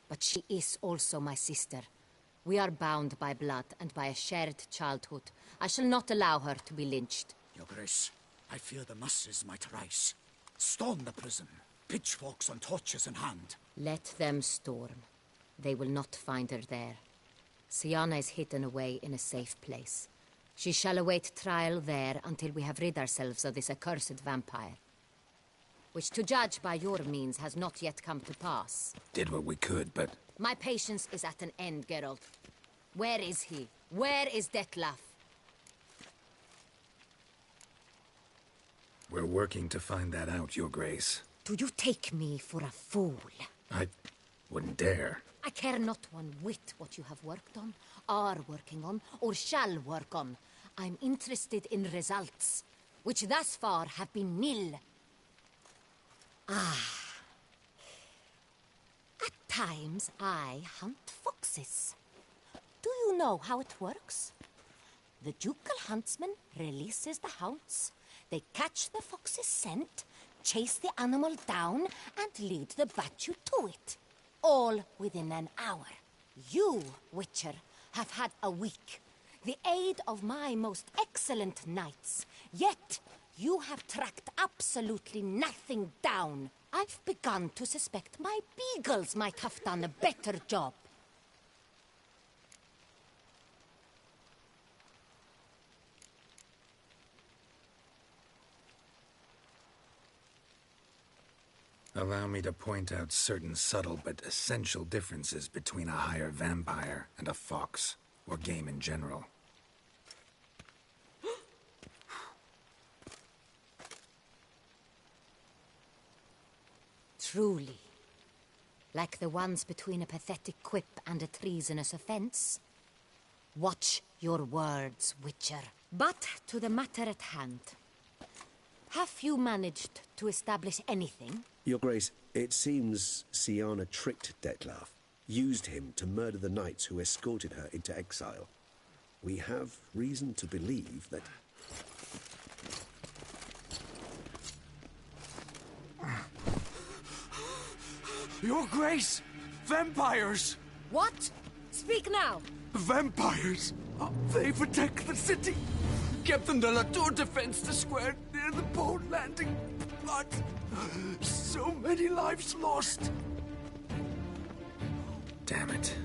But she is also my sister. We are bound by blood and by a shared childhood. I shall not allow her to be lynched. Your Grace, I fear the masses might rise. Storm the prison. pitchforks and torches in hand. Let them storm. They will not find her there. Siana is hidden away in a safe place. She shall await trial there until we have rid ourselves of this accursed vampire. Which, to judge by your means, has not yet come to pass. Did what we could, but... My patience is at an end, Geralt. Where is he? Where is Detlef? We're working to find that out, Your Grace. Do you take me for a fool? I wouldn't dare. I care not one whit what you have worked on, are working on, or shall work on. I'm interested in results, which thus far have been nil. At times, I hunt foxes. Do you know how it works? The ducal huntsman releases the hounds. They catch the fox's scent, chase the animal down, and lead the battue to it. All within an hour. You, Witcher, have had a week. The aid of my most excellent knights. Yet, you have tracked absolutely nothing down. I've begun to suspect my beagles might have done a better job. Allow me to point out certain subtle but essential differences between a higher vampire and a fox, or game in general. Truly. Like the ones between a pathetic quip and a treasonous offense. Watch your words, Witcher. But to the matter at hand. Have you managed to establish anything? Your Grace, it seems Siana tricked Detlef, used him to murder the knights who escorted her into exile. We have reason to believe that... Your Grace! Vampires! What? Speak now! Vampires! They've attacked the city! Captain de la Tour defends the square near the boat landing, but so many lives lost. Damn it.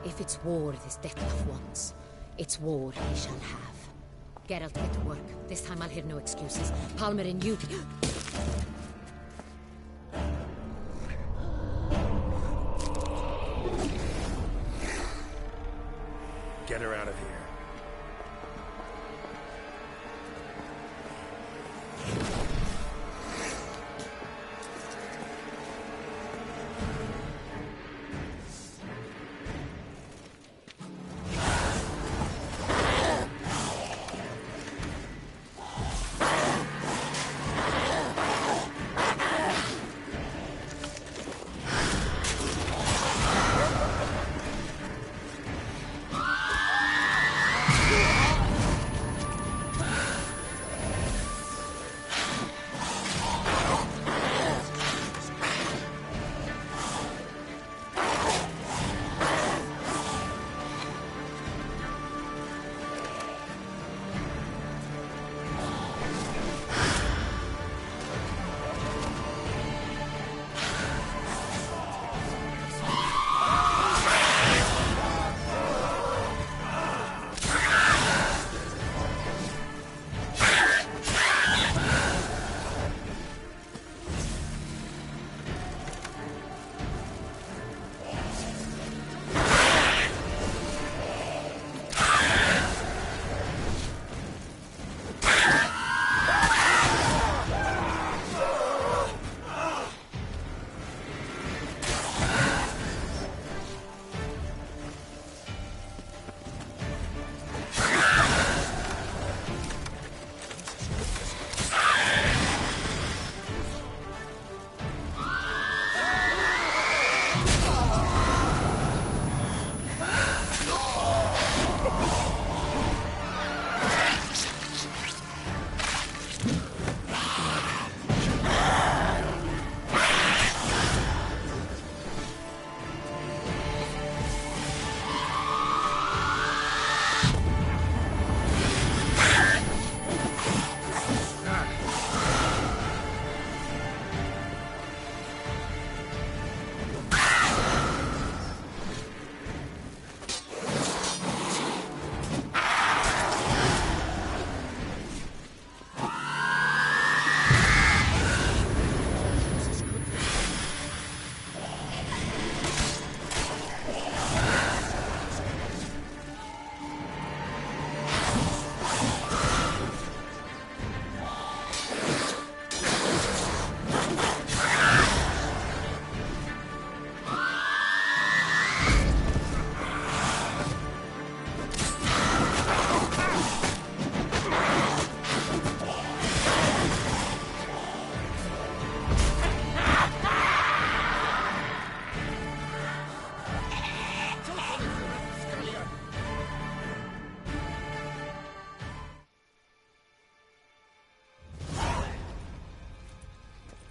If it's war this Detlef wants, it's war he shall have. Geralt, get to work. This time I'll hear no excuses. Palmer and you... Get her out of here.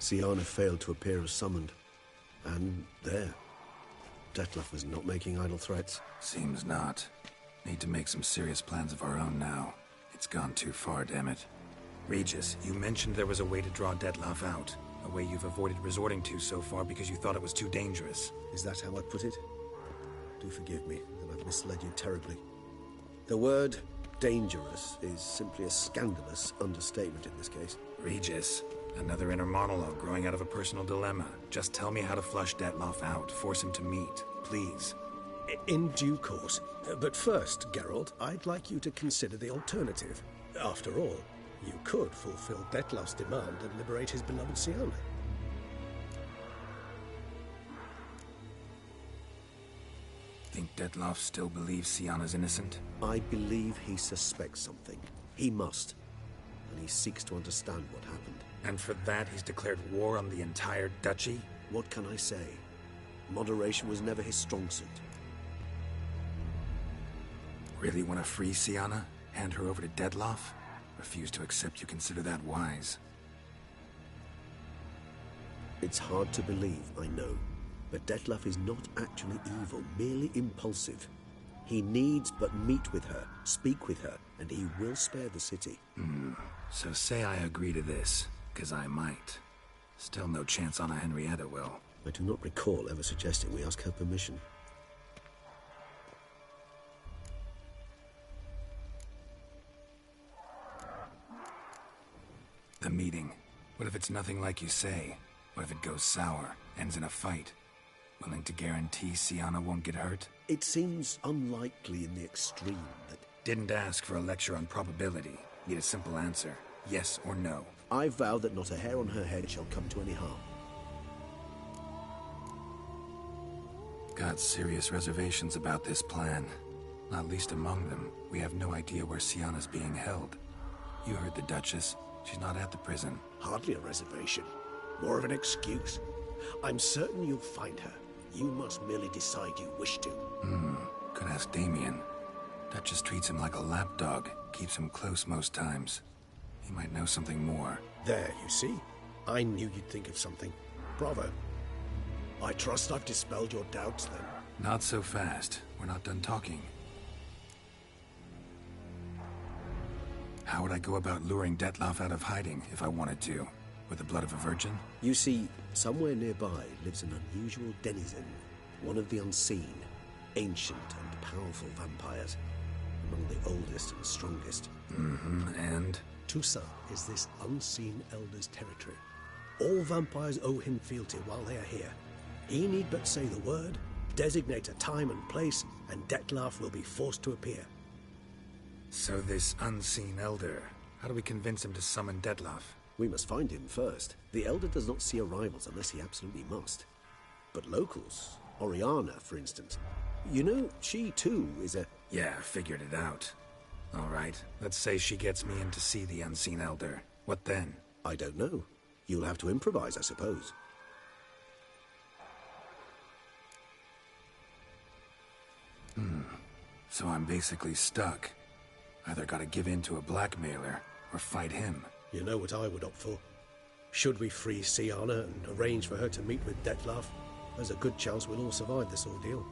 Siana failed to appear as summoned. And there. Detlef was not making idle threats. Seems not. Need to make some serious plans of our own now. It's gone too far, damn it. Regis, you mentioned there was a way to draw Detlef out. A way you've avoided resorting to so far because you thought it was too dangerous. Is that how I put it? Do forgive me that I've misled you terribly. The word dangerous is simply a scandalous understatement in this case. Regis, another inner monologue growing out of a personal dilemma. Just tell me how to flush Detlef out. Force him to meet, please. In due course. But first, Geralt, I'd like you to consider the alternative. After all, you could fulfill Detlef's demand and liberate his beloved Siana. Think Detlef still believes Siana's innocent? I believe he suspects something. He must. And he seeks to understand what happened. And for that, he's declared war on the entire duchy? What can I say? Moderation was never his strong suit. Really want to free Siana? Hand her over to Detlef? Refuse to accept you consider that wise. It's hard to believe, I know. But Detlef is not actually evil, merely impulsive. He needs but meet with her, speak with her, and he will spare the city. So say I agree to this, because I might. Still no chance Anna Henrietta will. I do not recall ever suggesting we ask her permission. The meeting. What if it's nothing like you say? What if it goes sour, ends in a fight? Willing to guarantee Siana won't get hurt? It seems unlikely in the extreme that... Didn't ask for a lecture on probability. Need a simple answer. Yes or no. I vow that not a hair on her head shall come to any harm. Got serious reservations about this plan. Not least among them, we have no idea where Siana's being held. You heard the Duchess. She's not at the prison. Hardly a reservation. More of an excuse. I'm certain you'll find her. You must merely decide you wish to. Could ask Damien. Duchess treats him like a lapdog. Keeps him close most times. He might know something more. There, you see? I knew you'd think of something. Bravo. I trust I've dispelled your doubts, then. Not so fast. We're not done talking. How would I go about luring Detlef out of hiding if I wanted to? With the blood of a virgin? You see, somewhere nearby lives an unusual denizen, one of the unseen, ancient and powerful vampires, among the oldest and strongest. And? Toussaint is this unseen elder's territory. All vampires owe him fealty while they are here. He need but say the word, designate a time and place, and Detlef will be forced to appear. So this unseen elder, how do we convince him to summon Detlef? We must find him first. The elder does not see arrivals unless he absolutely must. But locals, Oriana, for instance, you know, she too is a... Yeah, figured it out. All right, let's say she gets me in to see the unseen elder. What then? I don't know. You'll have to improvise, I suppose. So I'm basically stuck. Either gotta give in to a blackmailer, or fight him. You know what I would opt for. Should we free Siana and arrange for her to meet with Detlef, there's a good chance we'll all survive this ordeal.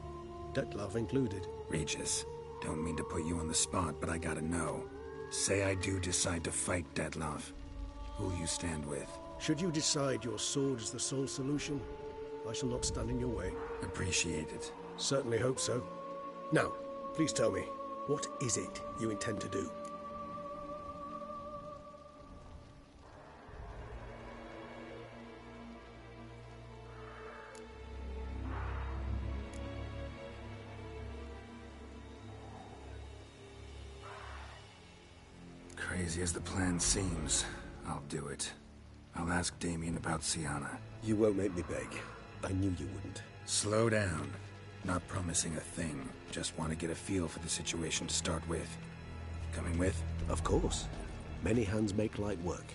Detlef included. Regis, don't mean to put you on the spot, but I gotta know. Say I do decide to fight Detlef. Who'll you stand with? Should you decide your sword is the sole solution, I shall not stand in your way. Appreciate it. Certainly hope so. Now, please tell me, what is it you intend to do? Crazy as the plan seems, I'll do it. I'll ask Damien about Siana. You won't make me beg. I knew you wouldn't. Slow down. Not promising a thing. Just want to get a feel for the situation to start with. Coming with? Of course. Many hands make light work.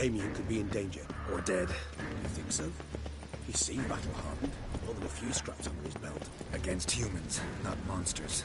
Damien could be in danger. Or dead. You think so? He seemed battle-hardened. More than a few scraps under his belt. Against humans, not monsters.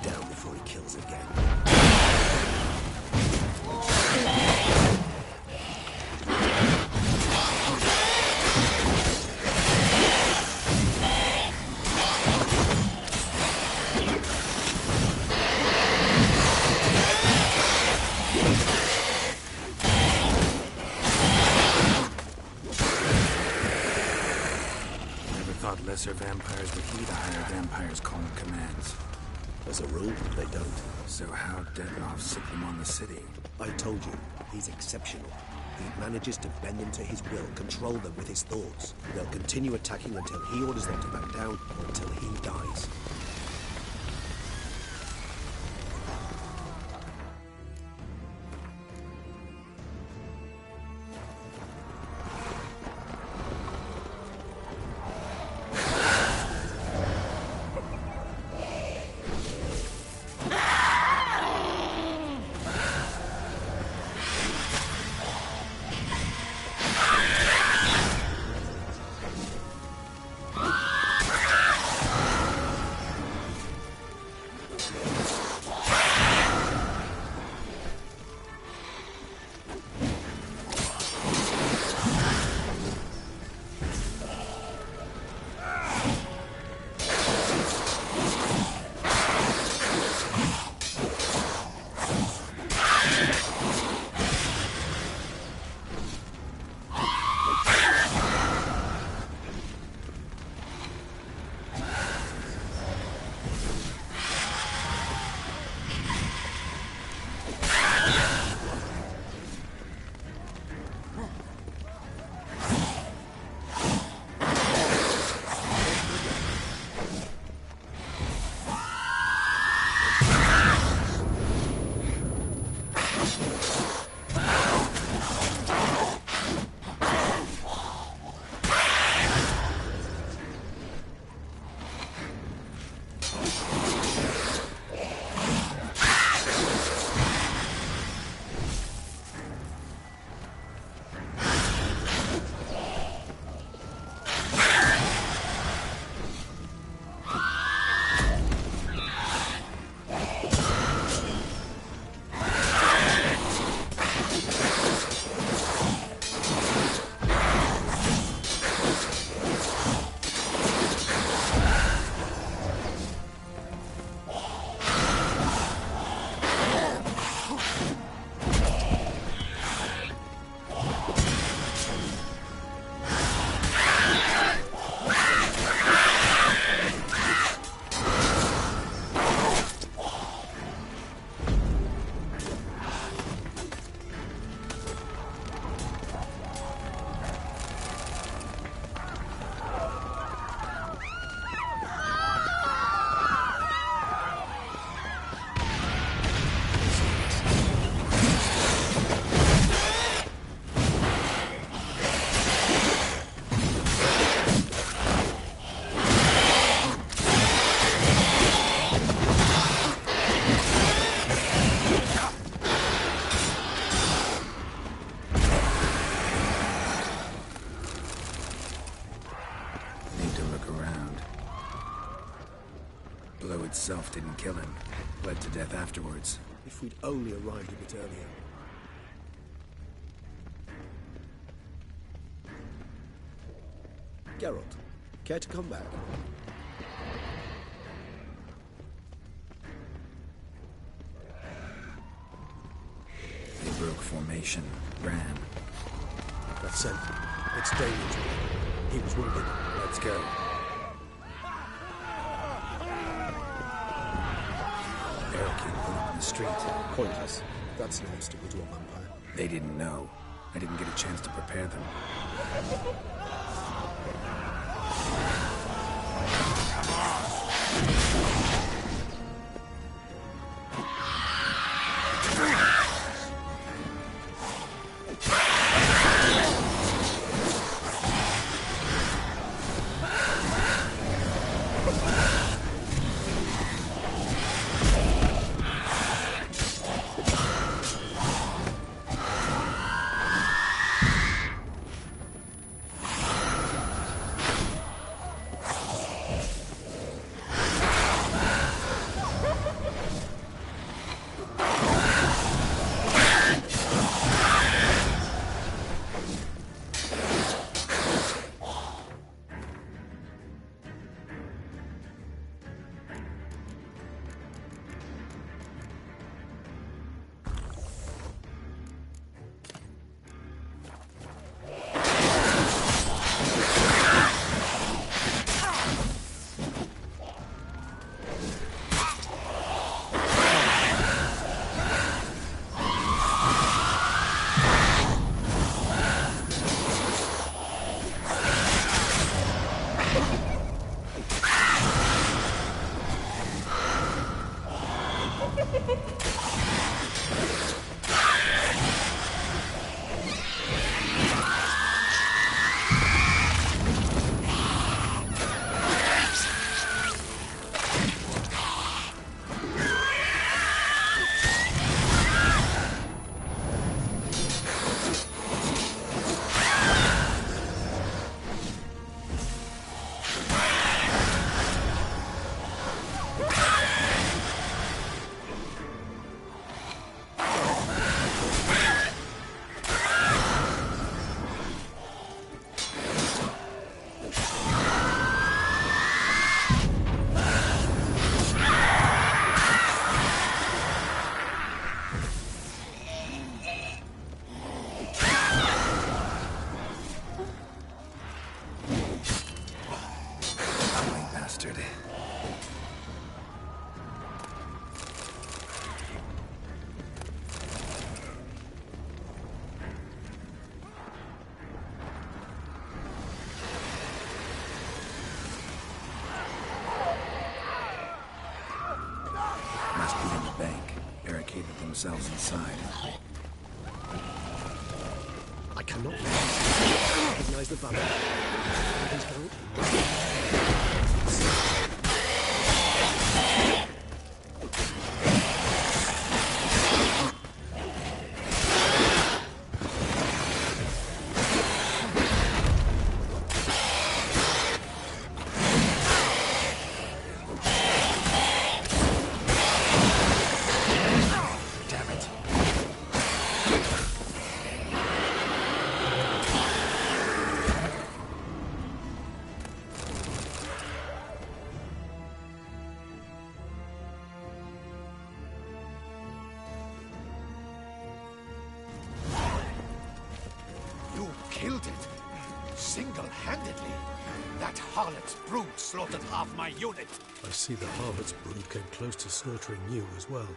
Down before he kills again. Never thought lesser vampires would heed higher vampires calling commands. As a rule, they don't. So how Dettlaff sick them on the city? I told you, he's exceptional. He manages to bend them to his will, control them with his thoughts. They'll continue attacking until he orders them to back down, or until he dies. itself didn't kill him. Bled to death afterwards. If we'd only arrived a bit earlier. Geralt, care to come back? They broke formation, ran. That's Cintra. It's dangerous. He was wounded. Let's go. Barricade put up in the street. Pointless. That's an obstacle to a vampire. They didn't know. I didn't get a chance to prepare them. Themselves inside. I cannot recognize the vampire. Killed it. Single-handedly. That harlot's brood slaughtered half my unit. I see the harlot's brood came close to slaughtering you as well.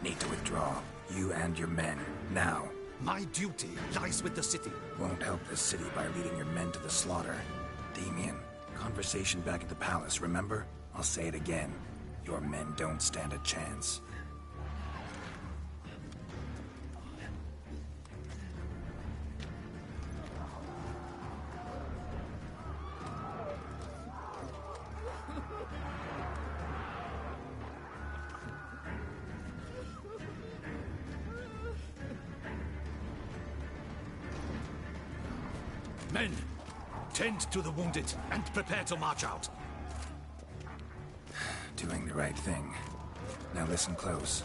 Need to withdraw. You and your men. Now. My duty lies with the city. Won't help the city by leading your men to the slaughter. Damien, conversation back at the palace, remember? I'll say it again. Your men don't stand a chance. Men, tend to the wounded and prepare to march out. Doing the right thing. Now listen close.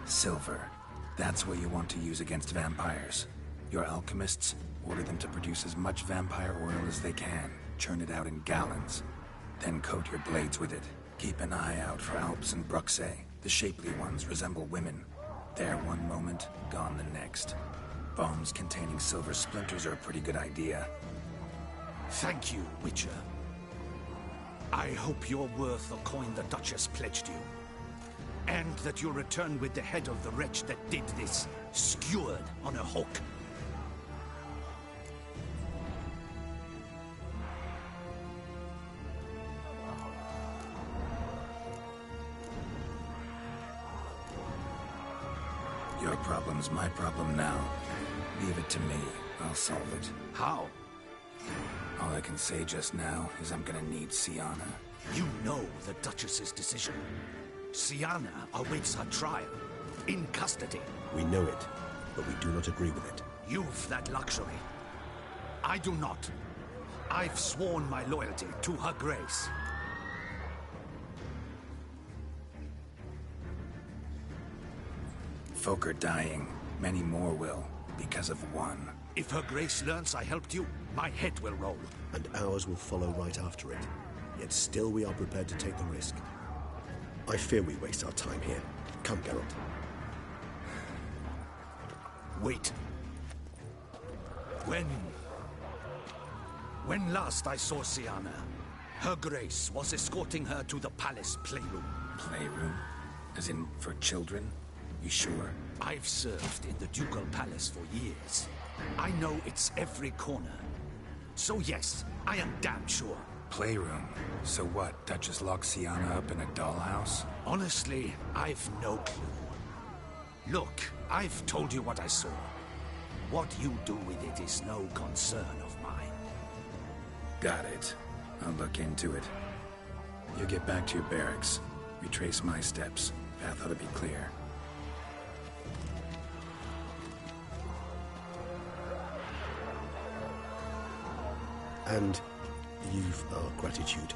Silver. That's what you want to use against vampires. Your alchemists, order them to produce as much vampire oil as they can. churn it out in gallons. Then coat your blades with it. Keep an eye out for Alps and Bruxae. The shapely ones resemble women. There one moment, gone the next. Bombs containing silver splinters are a pretty good idea. Thank you, Witcher. I hope you're worth the coin the Duchess pledged you. And that you'll return with the head of the wretch that did this, skewered on a hook. Your problem's my problem now. Leave it to me. I'll solve it. How? All I can say just now is I'm gonna need Siana. You know the Duchess's decision. Siana awaits her trial. In custody. We know it, but we do not agree with it. You've that luxury. I do not. I've sworn my loyalty to her grace. Folk are dying. Many more will, because of one. If her grace learns I helped you, my head will roll. And ours will follow right after it. Yet still we are prepared to take the risk. I fear we waste our time here. Come, Geralt. Wait. When last I saw Siana, her grace was escorting her to the palace playroom. Playroom? As in, for children? You sure? I've served in the ducal palace for years. I know its every corner. So yes, I am damn sure. Playroom? So what, Duchess locked Siana up in a dollhouse? Honestly, I've no clue. Look, I've told you what I saw. What you do with it is no concern of mine. Got it. I'll look into it. You get back to your barracks. Retrace my steps. Path ought to be clear. And you've our gratitude.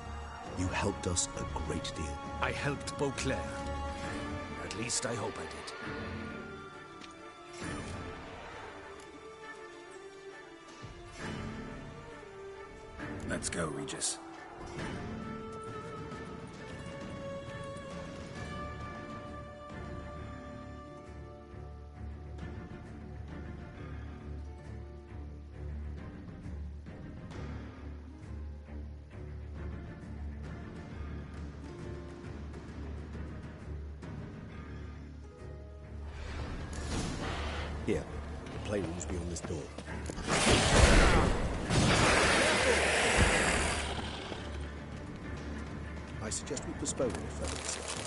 You helped us a great deal. I helped Beauclair. At least I hope I did. Let's go, Regis. Here, the playroom's beyond this door. I suggest we postpone any further discussion.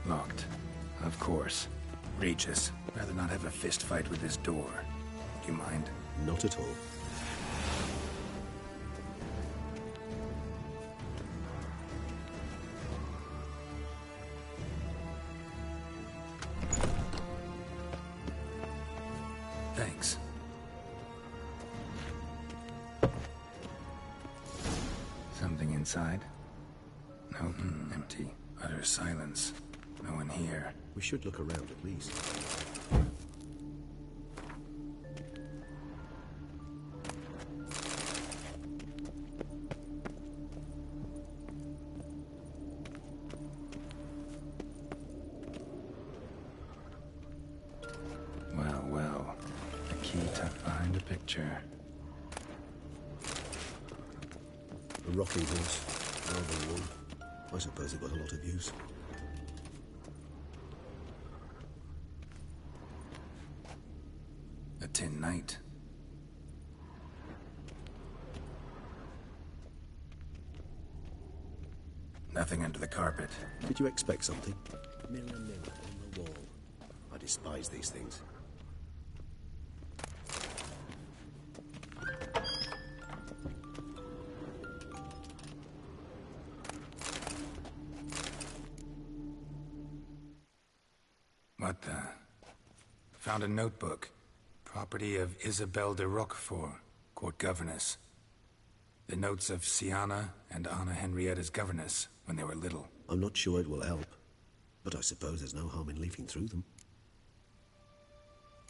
Locked. Of course. Regis, rather not have a fist fight with this door. Do you mind? Not at all. Thanks. Something inside? No, empty. Utter silence. No one here. We should look around at least. Well, well. A key tucked behind a picture. A rocking horse. Rather worn. I suppose it got a lot of use. A tin knight. Nothing under the carpet. Did you expect something? Mirror, mirror on the wall. I despise these things. Found a notebook. Property of Isabelle de Roquefort, court governess. The notes of Siana and Anna Henrietta's governess when they were little. I'm not sure it will help, but I suppose there's no harm in leafing through them.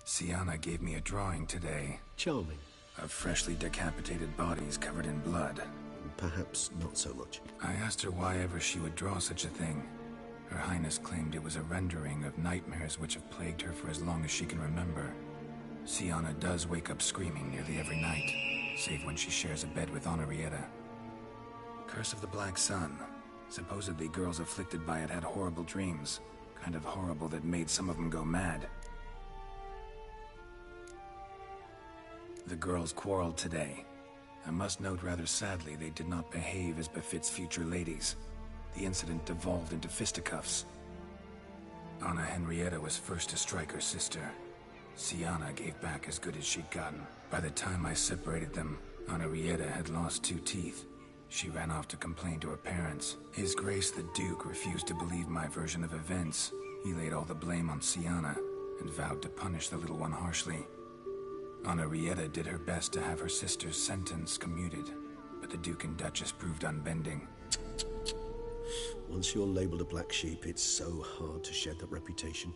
Siana gave me a drawing today. Charming. Of freshly decapitated bodies covered in blood. Perhaps not so much. I asked her why ever she would draw such a thing. Her Highness claimed it was a rendering of nightmares which have plagued her for as long as she can remember. Siana does wake up screaming nearly every night, save when she shares a bed with Henrietta. Curse of the Black Sun. Supposedly girls afflicted by it had horrible dreams. Kind of horrible that made some of them go mad. The girls quarreled today. I must note rather sadly they did not behave as befits future ladies. The incident devolved into fisticuffs. Anna Henrietta was first to strike her sister. Siana gave back as good as she'd gotten. By the time I separated them, Henrietta had lost 2 teeth. She ran off to complain to her parents. His Grace the Duke refused to believe my version of events. He laid all the blame on Siana and vowed to punish the little one harshly. Henrietta did her best to have her sister's sentence commuted, but the Duke and Duchess proved unbending. Once you're labeled a black sheep, it's so hard to shed that reputation.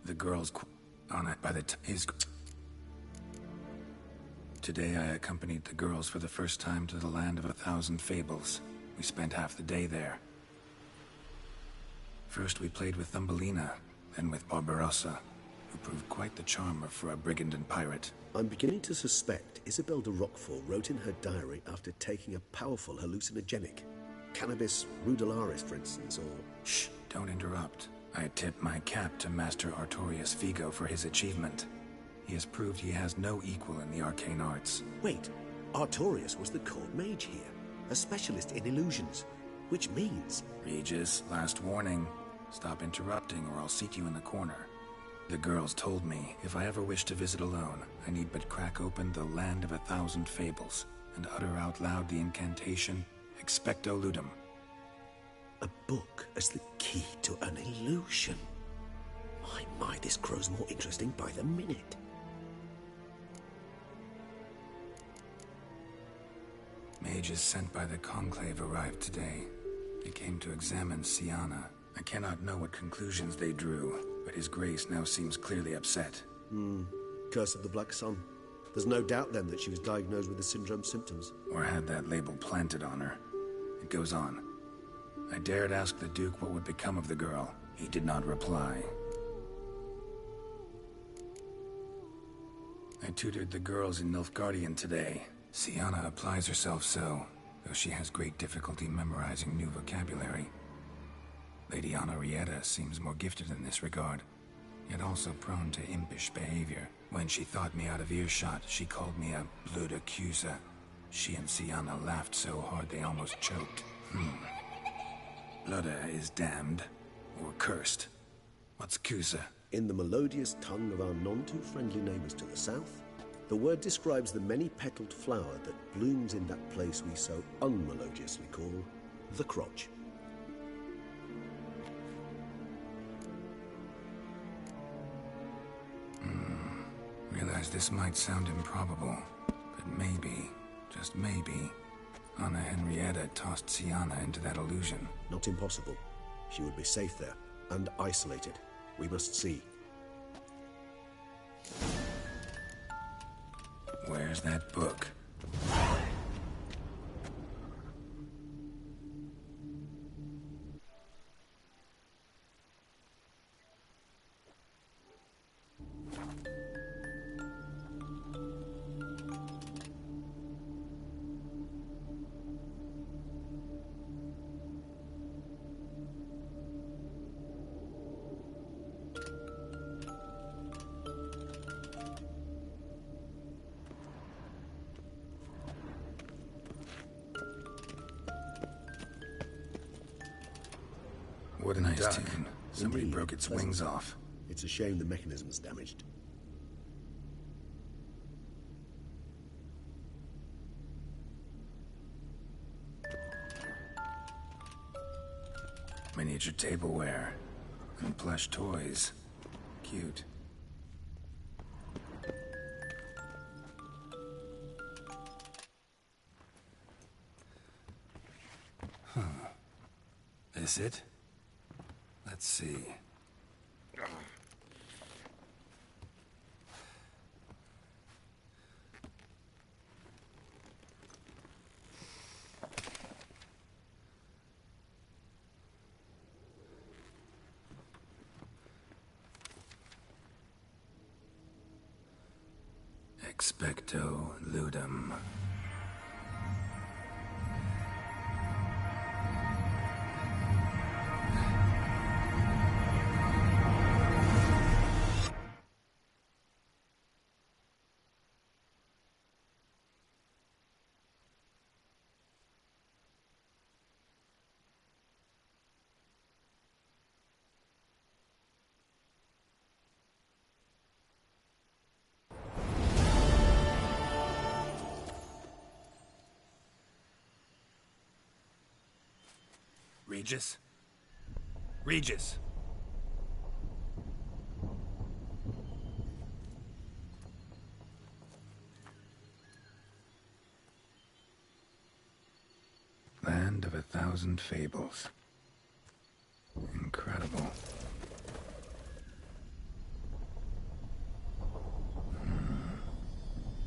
The girls Today I accompanied the girls for the first time to the land of 1,000 fables. We spent half the day there. First we played with Thumbelina, then with Barbarossa, who proved quite the charmer for a brigand and pirate. I'm beginning to suspect Isabelle de Roquefort wrote in her diary after taking a powerful hallucinogenic. Cannabis rudelaris, for instance, or... Shh, don't interrupt. I tip my cap to Master Artorius Vigo for his achievement. He has proved he has no equal in the arcane arts. Wait, Artorius was the court mage here, a specialist in illusions, which means... Regis, last warning. Stop interrupting or I'll seat you in the corner. The girls told me if I ever wish to visit alone, I need but crack open the land of 1,000 fables and utter out loud the incantation, Expecto Ludum. A book as the key to an illusion. My, this grows more interesting by the minute. Mages sent by the Conclave arrived today. They came to examine Siana. I cannot know what conclusions they drew, but His Grace now seems clearly upset. Curse of the Black Sun. There's no doubt then that she was diagnosed with the syndrome symptoms. Or had that label planted on her. It goes on. I dared ask the Duke what would become of the girl. He did not reply. I tutored the girls in Nilfgaardian today. Siana applies herself so, though she has great difficulty memorizing new vocabulary. Lady Henrietta seems more gifted in this regard, yet also prone to impish behavior. When she thought me out of earshot, she called me a blood accuser. She and Siana laughed so hard they almost choked. Blood is damned, or cursed. What's Cusa? In the melodious tongue of our none-too-friendly neighbors to the south, the word describes the many-petaled flower that blooms in that place we so unmelodiously call the crotch. Realize this might sound improbable, but maybe, just maybe, Anna Henrietta tossed Siana into that illusion. Not impossible. She would be safe there, and isolated. We must see. Where's that book? What a nice tune. Somebody Indeed, broke its pleasant. wings off. It's a shame the mechanism's damaged. Miniature tableware. And plush toys. Cute. Huh. Is it? Let's see. Expecto ludum. Regis? Regis! Land of 1,000 fables. Incredible.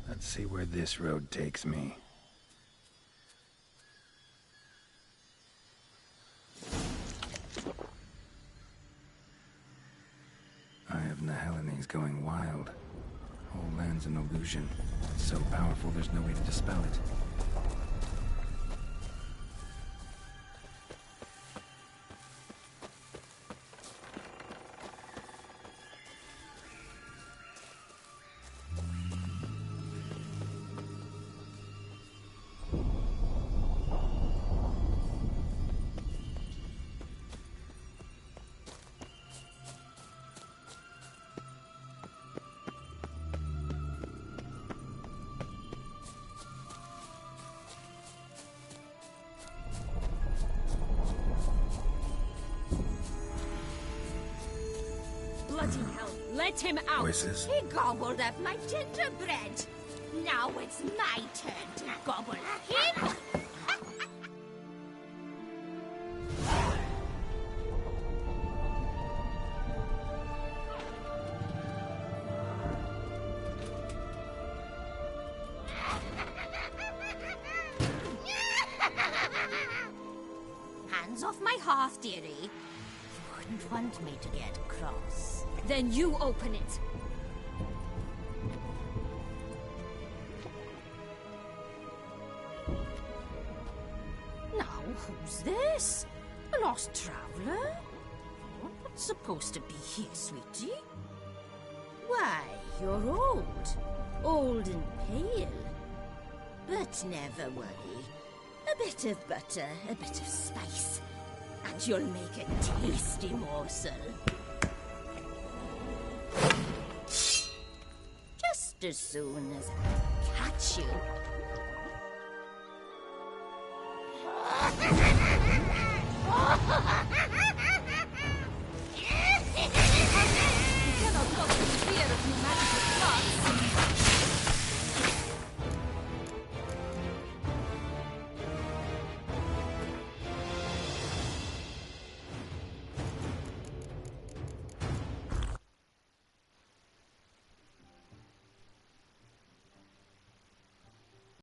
Let's see where this road takes me. Going wild. Whole land's an illusion. It's so powerful there's no way to dispel it. Bloody hell, let him out! Voices? He gobbled up my gingerbread. Now it's my turn to gobble him. Hands off my hearth, dearie. You wouldn't want me to get cross. Then you open it. Now, who's this? A lost traveler? You're not supposed to be here, sweetie. Why, you're old. Old and pale. But never worry. A bit of butter, a bit of spice, and you'll make a tasty morsel. Just as soon as I catch you.